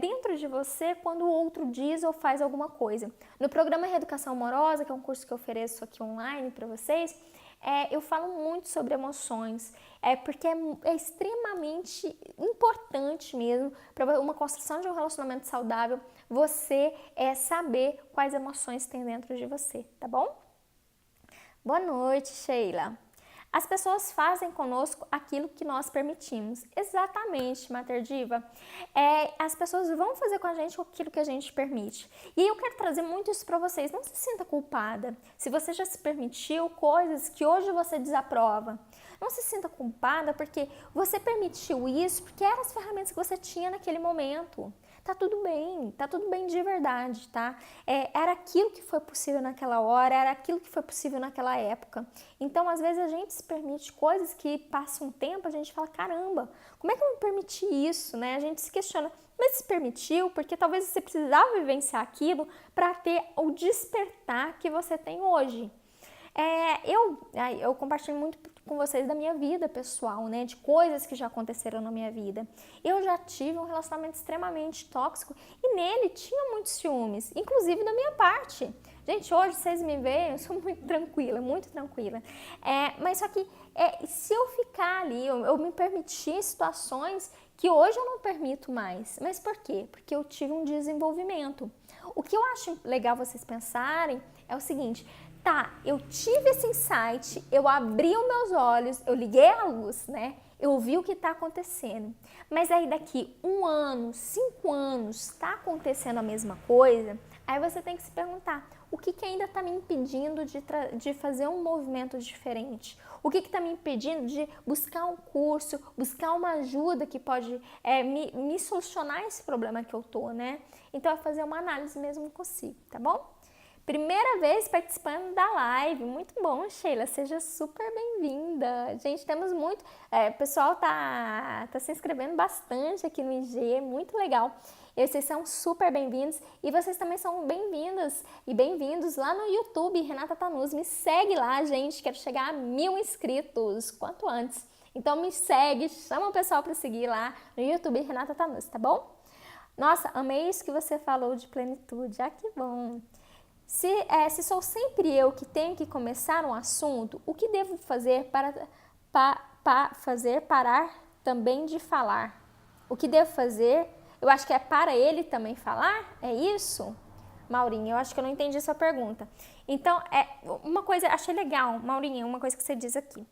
dentro de você quando o outro diz ou faz alguma coisa. No programa Reeducação Amorosa, que é um curso que eu ofereço aqui online para vocês, eu falo muito sobre emoções, porque é extremamente importante mesmo para uma construção de um relacionamento saudável você saber quais emoções tem dentro de você, tá bom? Boa noite, Sheila. As pessoas fazem conosco aquilo que nós permitimos. Exatamente, Mater Diva. As pessoas vão fazer com a gente aquilo que a gente permite. E eu quero trazer muito isso para vocês. Não se sinta culpada se você já se permitiu coisas que hoje você desaprova. Não se sinta culpada porque você permitiu isso, porque eram as ferramentas que você tinha naquele momento. Tá tudo bem de verdade, tá? Era aquilo que foi possível naquela hora, era aquilo que foi possível naquela época. Então, às vezes, a gente se permite coisas que passa um tempo, a gente fala, caramba, como é que eu me permiti isso, né? A gente se questiona, mas se permitiu porque talvez você precisava vivenciar aquilo para ter o despertar que você tem hoje. Eu compartilho muito com vocês da minha vida pessoal, né? De coisas que já aconteceram na minha vida. Eu já tive um relacionamento extremamente tóxico e nele tinha muitos ciúmes, inclusive da minha parte. Gente, hoje vocês me veem, eu sou muito tranquila, muito tranquila. Mas só que se eu ficar ali, eu me permitir situações que hoje eu não permito mais. Mas por quê? Porque eu tive um desenvolvimento. O que eu acho legal vocês pensarem é o seguinte: tá, eu tive esse insight, eu abri os meus olhos, eu liguei a luz, né? Eu vi o que está acontecendo. Mas aí daqui 1 ano, 5 anos, está acontecendo a mesma coisa, aí você tem que se perguntar, o que ainda está me impedindo de fazer um movimento diferente? O que está me impedindo de buscar um curso, buscar uma ajuda que pode me solucionar esse problema que eu tô, né? Então, é fazer uma análise mesmo consigo, tá bom? Primeira vez participando da live, muito bom, Sheila, seja super bem-vinda. Gente, temos muito, o pessoal tá se inscrevendo bastante aqui no IG, muito legal. E vocês são super bem-vindos e vocês também são bem-vindas e bem-vindos lá no YouTube, Renata Tanus. Me segue lá, gente, quero chegar a 1000 inscritos, quanto antes. Então me segue, chama o pessoal para seguir lá no YouTube, Renata Tanus, tá bom? Nossa, amei isso que você falou de plenitude, que bom. Se sou sempre eu que tenho que começar um assunto, o que devo fazer para fazer parar também de falar? O que devo fazer? Eu acho que é para ele também falar? É isso? Maurinha, eu acho que eu não entendi a sua pergunta. Então, uma coisa, achei legal, Maurinha, uma coisa que você diz aqui.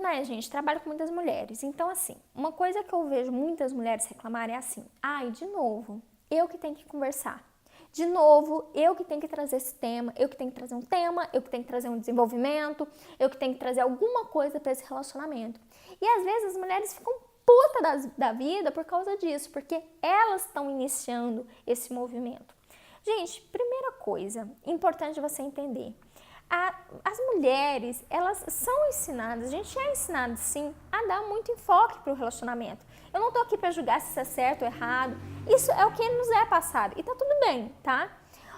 Né, gente, trabalho com muitas mulheres. Então, assim, uma coisa que eu vejo muitas mulheres reclamarem é assim, de novo, eu que tenho que conversar. De novo, eu que tenho que trazer esse tema, eu que tenho que trazer um tema, eu que tenho que trazer um desenvolvimento, eu que tenho que trazer alguma coisa para esse relacionamento. E às vezes as mulheres ficam putas da vida por causa disso, porque elas estão iniciando esse movimento. Gente, primeira coisa, importante você entender. As mulheres, elas são ensinadas, a gente é ensinado sim, a dar muito enfoque para o relacionamento. Eu não tô aqui para julgar se isso é certo ou errado, isso é o que nos é passado e tá tudo bem, tá?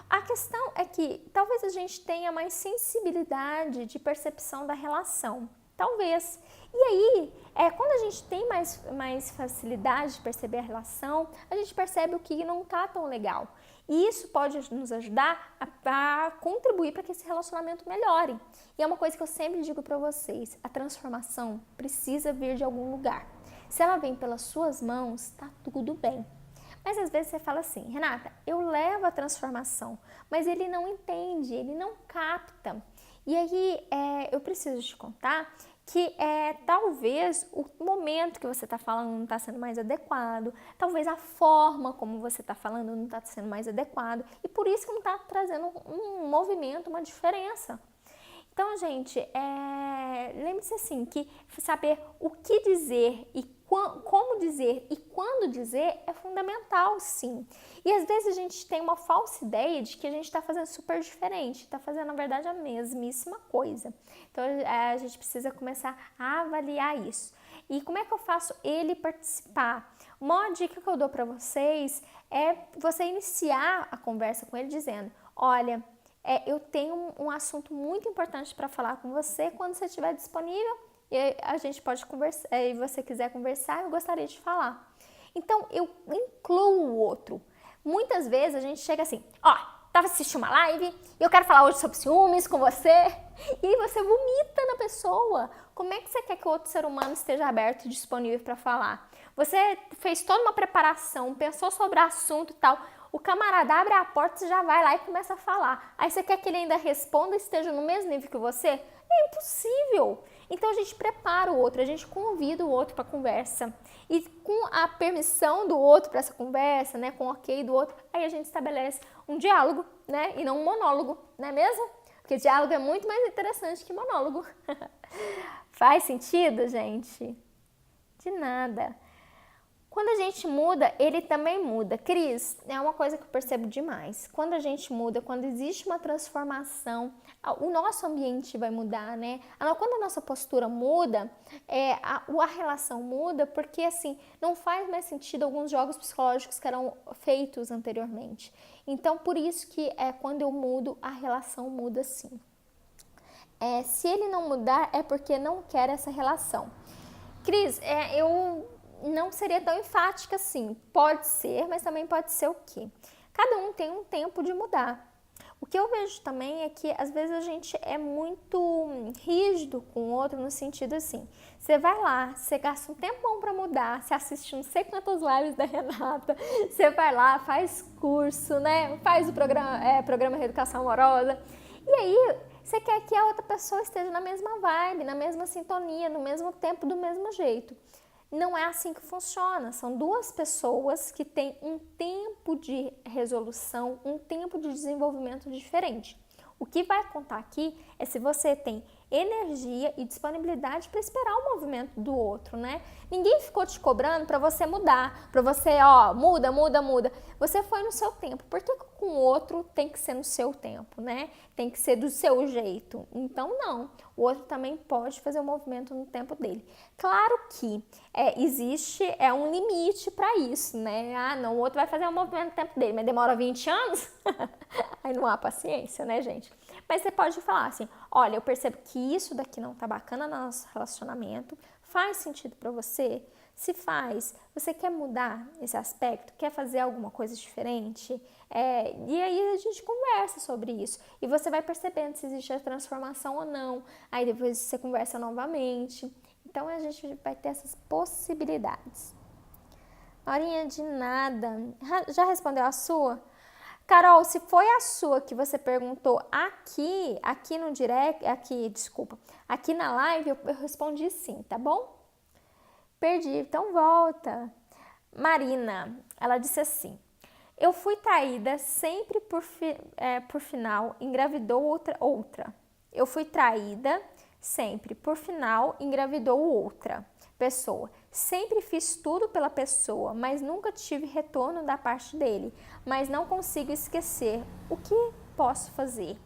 A questão é que talvez a gente tenha mais sensibilidade de percepção da relação, talvez. E aí, quando a gente tem mais facilidade de perceber a relação, a gente percebe o que não tá tão legal. E isso pode nos ajudar a contribuir para que esse relacionamento melhore. E é uma coisa que eu sempre digo para vocês, a transformação precisa vir de algum lugar. Se ela vem pelas suas mãos, tá tudo bem. Mas às vezes você fala assim, Renata, eu levo a transformação, mas ele não entende, ele não capta. E aí eu preciso te contar que talvez o momento que você está falando não está sendo mais adequado, talvez a forma como você está falando não está sendo mais adequado e por isso que não está trazendo um movimento, uma diferença. Então, gente, lembre-se assim, que saber o que dizer e como dizer e quando dizer é fundamental, sim. E às vezes a gente tem uma falsa ideia de que a gente está fazendo super diferente, está fazendo, na verdade, a mesmíssima coisa. Então, a gente precisa começar a avaliar isso. E como é que eu faço ele participar? Uma dica que eu dou para vocês é você iniciar a conversa com ele dizendo, olha, eu tenho um assunto muito importante para falar com você quando você estiver disponível e a gente pode conversar, e você quiser conversar, eu gostaria de falar. Então, eu incluo o outro. Muitas vezes a gente chega assim, tava assistindo uma live e eu quero falar hoje sobre ciúmes com você. E aí você vomita na pessoa. Como é que você quer que o outro ser humano esteja aberto e disponível para falar? Você fez toda uma preparação, pensou sobre o assunto e tal. O camarada abre a porta e já vai lá e começa a falar. Aí você quer que ele ainda responda e esteja no mesmo nível que você? É impossível. Então a gente prepara o outro, a gente convida o outro para a conversa. E com a permissão do outro para essa conversa, com o ok do outro, aí a gente estabelece um diálogo, e não um monólogo, não é mesmo? Porque Porque diálogo é muito mais interessante que monólogo. Faz sentido, gente? De nada. Quando a gente muda, ele também muda. Cris, é uma coisa que eu percebo demais. Quando a gente muda, quando existe uma transformação, o nosso ambiente vai mudar, né? Quando a nossa postura muda, a relação muda, porque assim, não faz mais sentido alguns jogos psicológicos que eram feitos anteriormente. Então, por isso que quando eu mudo, a relação muda sim. Se ele não mudar, é porque não quer essa relação. Cris, eu não seria tão enfática assim. Pode ser, mas também pode ser o quê? Cada um tem um tempo de mudar. O que eu vejo também é que às vezes a gente é muito rígido com o outro no sentido assim, você vai lá, você gasta um tempão para mudar, você assiste não sei quantas lives da Renata, você vai lá, faz curso, né? Faz o programa Reeducação Amorosa, e aí você quer que a outra pessoa esteja na mesma vibe, na mesma sintonia, no mesmo tempo, do mesmo jeito. Não é assim que funciona. São duas pessoas que têm um tempo de resolução, um tempo de desenvolvimento diferente. O que vai contar aqui é se você tem energia e disponibilidade para esperar o movimento do outro, né? Ninguém ficou te cobrando para você mudar, para você, muda. Você foi no seu tempo. Por que com o outro tem que ser no seu tempo, né? Tem que ser do seu jeito. Então, não. O outro também pode fazer o movimento no tempo dele. Claro que existe um limite para isso, né? Não, o outro vai fazer o movimento no tempo dele, mas demora 20 anos? Aí não há paciência, né, gente? Mas você pode falar assim, olha, eu percebo que isso daqui não tá bacana no nosso relacionamento, faz sentido para você? Se faz, você quer mudar esse aspecto? Quer fazer alguma coisa diferente? E aí a gente conversa sobre isso. E você vai percebendo se existe a transformação ou não. Aí depois você conversa novamente. Então a gente vai ter essas possibilidades. Aurinha, de nada. Já respondeu a sua? Carol, se foi a sua que você perguntou aqui no direct, aqui na live, eu respondi sim, tá bom? Perdi, então volta. Marina, ela disse assim, eu fui traída sempre por final, engravidou outra. Eu fui traída sempre, por final, engravidou outra pessoa. Sempre fiz tudo pela pessoa, mas nunca tive retorno da parte dele. Mas não consigo esquecer. O que posso fazer?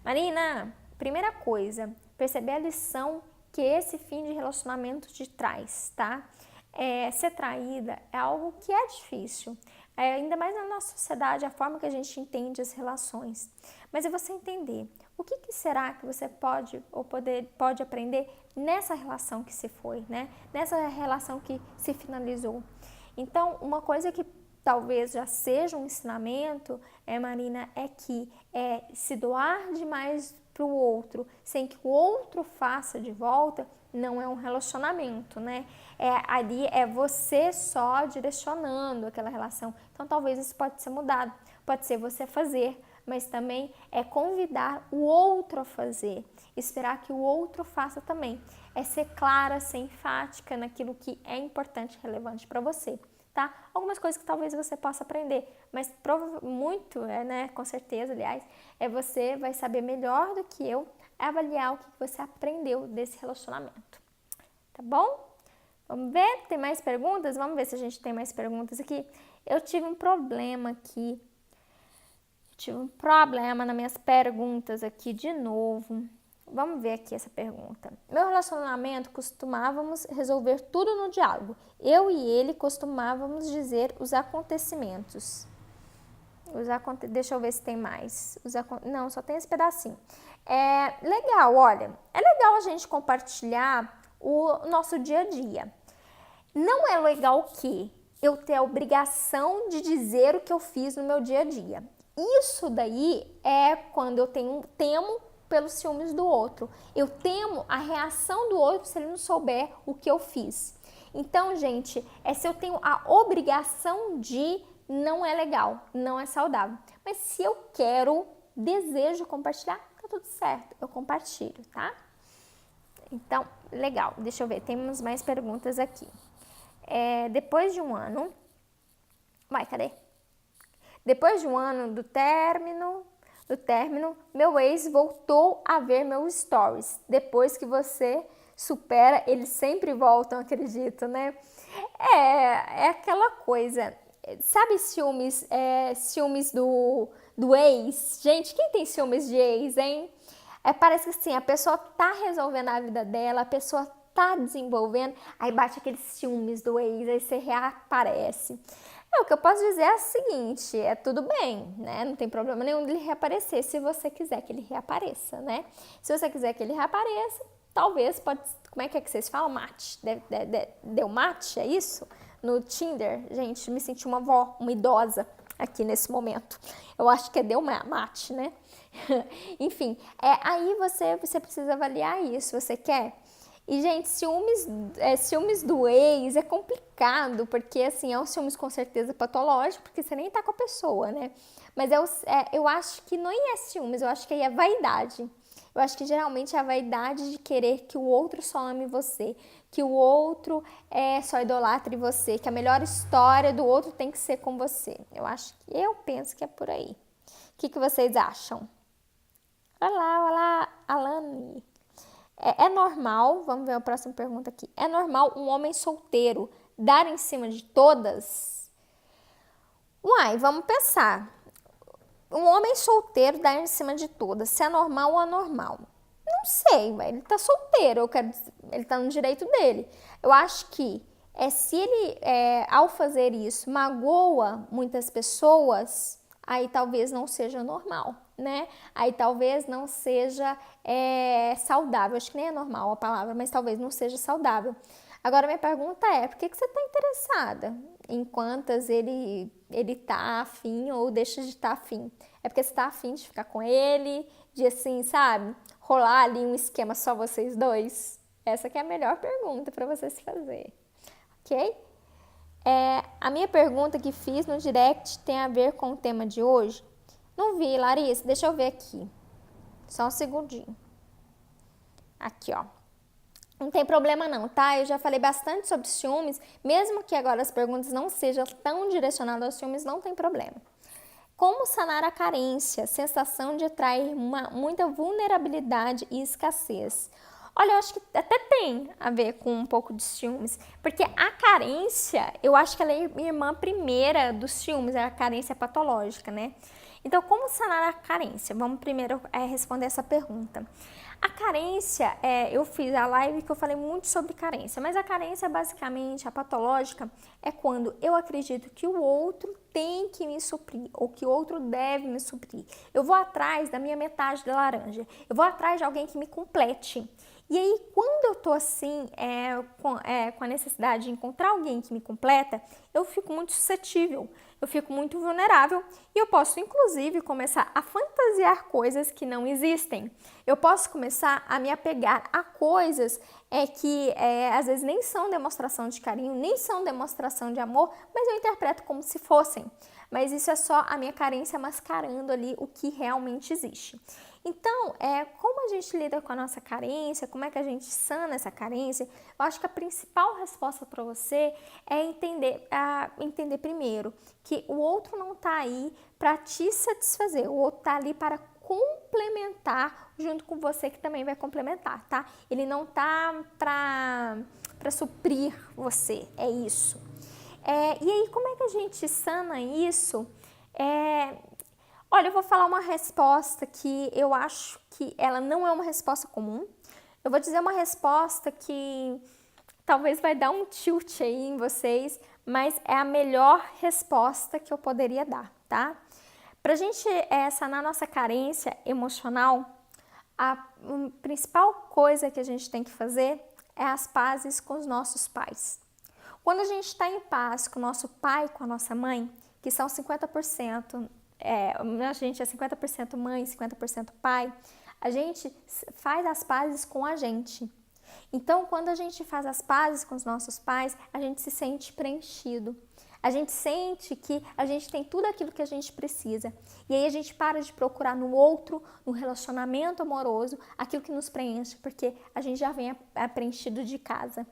Marina, primeira coisa, perceber a lição que esse fim de relacionamento te traz, tá? Ser traída é algo que é difícil. Ainda mais na nossa sociedade, a forma que a gente entende as relações. Mas é você entender o que será que você pode aprender nessa relação que se foi, né? Nessa relação que se finalizou. Então, uma coisa que talvez já seja um ensinamento, Marina, é que se doar demais para o outro, sem que o outro faça de volta, não é um relacionamento, né? Ali é você só direcionando aquela relação. Então, talvez isso pode ser mudado. Pode ser você fazer, mas também é convidar o outro a fazer. Esperar que o outro faça também. É ser clara, ser enfática naquilo que é importante, relevante para você. Tá? Algumas coisas que talvez você possa aprender, mas muito, né, com certeza, aliás, você vai saber melhor do que eu avaliar o que você aprendeu desse relacionamento. Tá bom? Vamos ver? Tem mais perguntas? Vamos ver se a gente tem mais perguntas aqui. Eu tive um problema aqui. Tive um problema nas minhas perguntas aqui de novo. Vamos ver aqui essa pergunta. Meu relacionamento costumávamos resolver tudo no diálogo. Eu e ele costumávamos dizer os acontecimentos. Deixa eu ver se tem mais. Não, só tem esse pedacinho. Legal, olha. É legal a gente compartilhar o nosso dia a dia. Não é legal que eu ter a obrigação de dizer o que eu fiz no meu dia a dia. Isso daí é quando eu temo pelos ciúmes do outro. Eu temo a reação do outro se ele não souber o que eu fiz. Então, gente, se eu tenho a obrigação de, não é legal, não é saudável. Mas se eu desejo compartilhar, tá tudo certo, eu compartilho, tá? Então, legal, deixa eu ver, temos mais perguntas aqui. Depois de um ano... Cadê? Depois de um ano do término do término, meu ex voltou a ver meus stories. Depois que você supera, eles sempre voltam, acredito, né? É aquela coisa. Sabe ciúmes do ex? Gente, quem tem ciúmes de ex, hein? Parece que assim, a pessoa tá resolvendo a vida dela, a pessoa tá desenvolvendo, aí bate aqueles ciúmes do ex, aí você reaparece. O que eu posso dizer é o seguinte, tudo bem, né? Não tem problema nenhum dele reaparecer, se você quiser que ele reapareça, né? Se você quiser que ele reapareça, talvez pode... Como é que vocês falam? Mate. Deu mate, é isso? No Tinder, gente, me senti uma avó, uma idosa aqui nesse momento. Eu acho que deu mate, né? Enfim, aí você precisa avaliar isso, você quer... E, gente, ciúmes do ex é complicado, porque, assim, é um ciúmes com certeza patológico, porque você nem tá com a pessoa, né? Mas eu acho que não é ciúmes, eu acho que aí é vaidade. Eu acho que geralmente é a vaidade de querer que o outro só ame você, que o outro só idolatre você, que a melhor história do outro tem que ser com você. Eu penso que é por aí. O que vocês acham? Olá, Alane. É normal, vamos ver a próxima pergunta aqui. É normal um homem solteiro dar em cima de todas? Uai, vamos pensar. Um homem solteiro dar em cima de todas, se é normal ou anormal? Não sei, ele tá solteiro, ele tá no direito dele. Eu acho que se ele, ao fazer isso, magoa muitas pessoas, aí talvez não seja normal, né? Aí talvez não seja saudável. Acho que nem é normal a palavra, mas talvez não seja saudável. Agora minha pergunta é, por que você está interessada em quantas ele tá afim ou deixa de estar afim? É porque você tá afim de ficar com ele, de assim, sabe? Rolar ali um esquema só vocês dois? Essa que é a melhor pergunta para você se fazer, ok? A minha pergunta que fiz no direct tem a ver com o tema de hoje? Não vi, Larissa, deixa eu ver aqui. Só um segundinho. Aqui, ó. Não tem problema não, tá? Eu já falei bastante sobre ciúmes, mesmo que agora as perguntas não sejam tão direcionadas aos ciúmes, não tem problema. Como sanar a carência, sensação de atrair muita vulnerabilidade e escassez? Olha, eu acho que até tem a ver com um pouco de ciúmes, porque a carência, eu acho que ela é irmã primeira dos ciúmes, é a carência patológica, né? Então, como sanar a carência? Vamos primeiro responder essa pergunta. A carência, eu fiz a live que eu falei muito sobre carência, mas a carência basicamente, a patológica, é quando eu acredito que o outro tem que me suprir, ou que o outro deve me suprir. Eu vou atrás da minha metade da laranja, eu vou atrás de alguém que me complete. E aí, quando eu tô assim, com a necessidade de encontrar alguém que me completa, eu fico muito suscetível, eu fico muito vulnerável e eu posso, inclusive, começar a fantasiar coisas que não existem. Eu posso começar a me apegar a coisas que às vezes nem são demonstração de carinho, nem são demonstração de amor, mas eu interpreto como se fossem. Mas isso é só a minha carência mascarando ali o que realmente existe. Então, como a gente lida com a nossa carência, como é que a gente sana essa carência? Eu acho que a principal resposta para você é entender primeiro que o outro não está aí para te satisfazer, o outro está ali para complementar junto com você que também vai complementar, tá? Ele não tá para suprir você, é isso. E aí, como é que a gente sana isso? Olha, eu vou falar uma resposta que eu acho que ela não é uma resposta comum. Eu vou dizer uma resposta que talvez vai dar um tilt aí em vocês, mas é a melhor resposta que eu poderia dar, tá? Pra gente sanar nossa carência emocional, a principal coisa que a gente tem que fazer é as pazes com os nossos pais. Quando a gente está em paz com o nosso pai, com a nossa mãe, que são 50%, a gente é 50% mãe, 50% pai, a gente faz as pazes com a gente. Então, quando a gente faz as pazes com os nossos pais, a gente se sente preenchido. A gente sente que a gente tem tudo aquilo que a gente precisa. E aí a gente para de procurar no outro, no relacionamento amoroso, aquilo que nos preenche, porque a gente já vem preenchido de casa.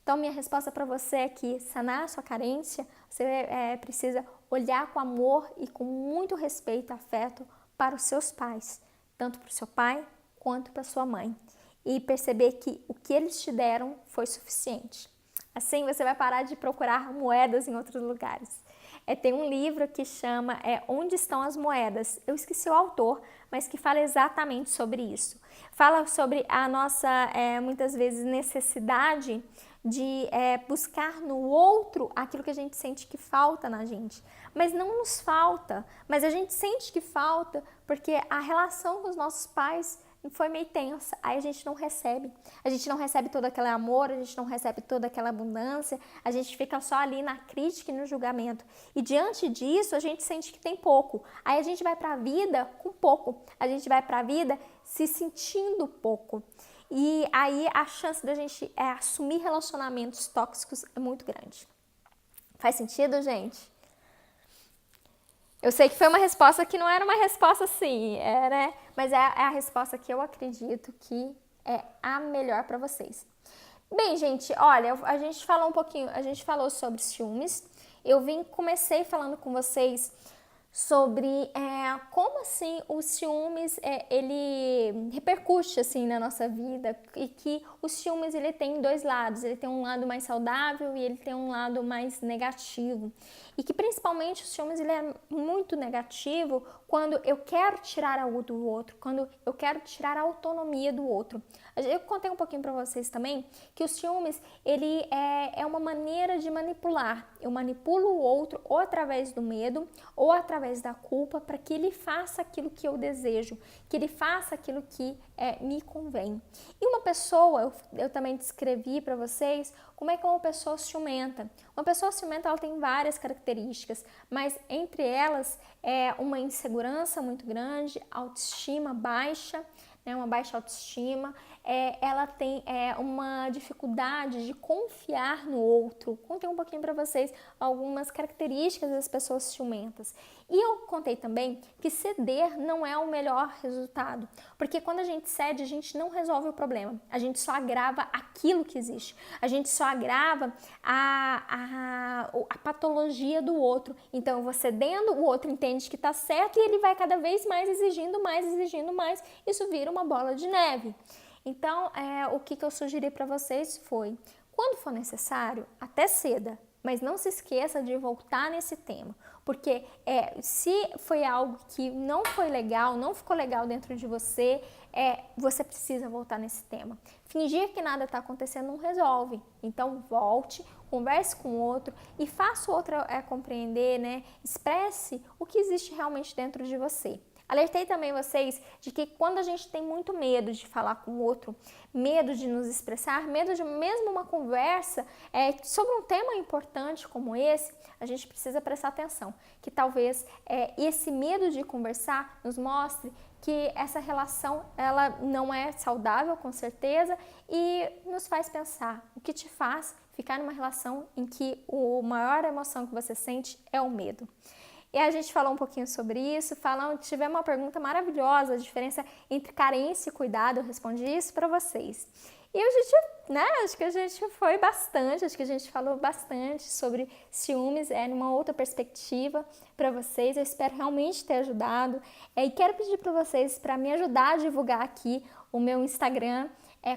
Então, minha resposta para você é que sanar a sua carência, você precisa olhar com amor e com muito respeito e afeto para os seus pais, tanto para o seu pai quanto para sua mãe, e perceber que o que eles te deram foi suficiente. Assim você vai parar de procurar moedas em outros lugares. Tem um livro que chama Onde Estão as Moedas? Eu esqueci o autor, mas que fala exatamente sobre isso. Fala sobre a nossa, muitas vezes, necessidade de buscar no outro aquilo que a gente sente que falta na gente. Mas não nos falta, mas a gente sente que falta porque a relação com os nossos pais foi meio tensa, aí a gente não recebe todo aquele amor, a gente não recebe toda aquela abundância, a gente fica só ali na crítica e no julgamento, e diante disso a gente sente que tem pouco, aí a gente vai para a vida com pouco, a gente vai para a vida se sentindo pouco, e aí a chance da gente assumir relacionamentos tóxicos é muito grande. Faz sentido, gente? Eu sei que foi uma resposta que não era uma resposta assim, né? Mas é a resposta que eu acredito que é a melhor para vocês. Bem, gente, olha, a gente falou sobre ciúmes. Comecei falando com vocês sobre como assim o ciúmes ele repercute assim na nossa vida, e que o ciúmes ele tem dois lados, ele tem um lado mais saudável e ele tem um lado mais negativo, e que principalmente o ciúmes ele é muito negativo quando eu quero tirar algo do outro, quando eu quero tirar a autonomia do outro. Eu contei um pouquinho para vocês também que o ciúmes ele é uma maneira de manipular. Eu manipulo o outro ou através do medo ou através da culpa para que ele faça aquilo que eu desejo, que ele faça aquilo que me convém. E uma pessoa, eu também descrevi para vocês como é que é uma pessoa ciumenta. Uma pessoa ciumenta ela tem várias características, mas entre elas é uma insegurança muito grande, autoestima baixa, uma baixa autoestima, ela tem uma dificuldade de confiar no outro. Contei um pouquinho para vocês algumas características das pessoas ciumentas. E eu contei também que ceder não é o melhor resultado, porque quando a gente cede, a gente não resolve o problema, a gente só agrava aquilo que existe, a gente só agrava a patologia do outro. Então eu vou cedendo, o outro entende que está certo e ele vai cada vez mais, exigindo mais, isso vira uma bola de neve. Então, o que eu sugeri para vocês foi, quando for necessário, até ceda, mas não se esqueça de voltar nesse tema, porque se foi algo que não foi legal, não ficou legal dentro de você, você precisa voltar nesse tema. Fingir que nada está acontecendo não resolve, então volte, converse com o outro e faça o outro compreender, né? Expresse o que existe realmente dentro de você. Alertei também vocês de que quando a gente tem muito medo de falar com o outro, medo de nos expressar, medo de mesmo uma conversa sobre um tema importante como esse, a gente precisa prestar atenção, que talvez esse medo de conversar nos mostre que essa relação ela não é saudável, com certeza, e nos faz pensar o que te faz ficar numa relação em que a maior emoção que você sente é o medo. E a gente falou um pouquinho sobre isso, tivemos uma pergunta maravilhosa, a diferença entre carência e cuidado, eu respondi isso para vocês. E a gente, acho que a gente foi bastante, acho que a gente falou bastante sobre ciúmes, numa outra perspectiva para vocês, eu espero realmente ter ajudado. E quero pedir para vocês para me ajudar a divulgar aqui o meu Instagram,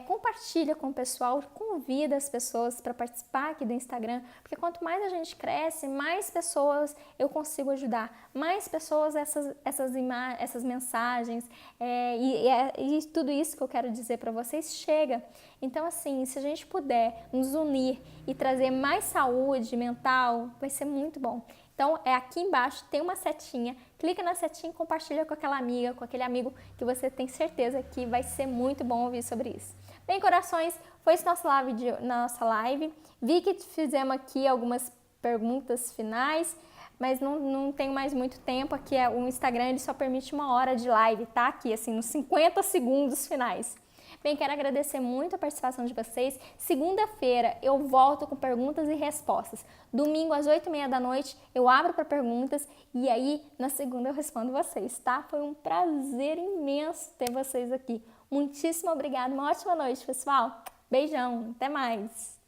compartilha com o pessoal, convida as pessoas para participar aqui do Instagram, porque quanto mais a gente cresce, mais pessoas eu consigo ajudar, mais pessoas essas mensagens e tudo isso que eu quero dizer para vocês chega. Então assim, se a gente puder nos unir e trazer mais saúde mental, vai ser muito bom. Então, aqui embaixo tem uma setinha, clica na setinha e compartilha com aquela amiga, com aquele amigo que você tem certeza que vai ser muito bom ouvir sobre isso. Bem, corações, foi esse nossa live. Vi que fizemos aqui algumas perguntas finais, mas não tenho mais muito tempo. Aqui o Instagram ele só permite 1 hora de live, tá? Aqui, assim, nos 50 segundos finais. Bem, quero agradecer muito a participação de vocês. Segunda-feira eu volto com perguntas e respostas. Domingo às 8h30 da noite eu abro para perguntas e aí na segunda eu respondo vocês, tá? Foi um prazer imenso ter vocês aqui. Muitíssimo obrigada, uma ótima noite, pessoal. Beijão, até mais!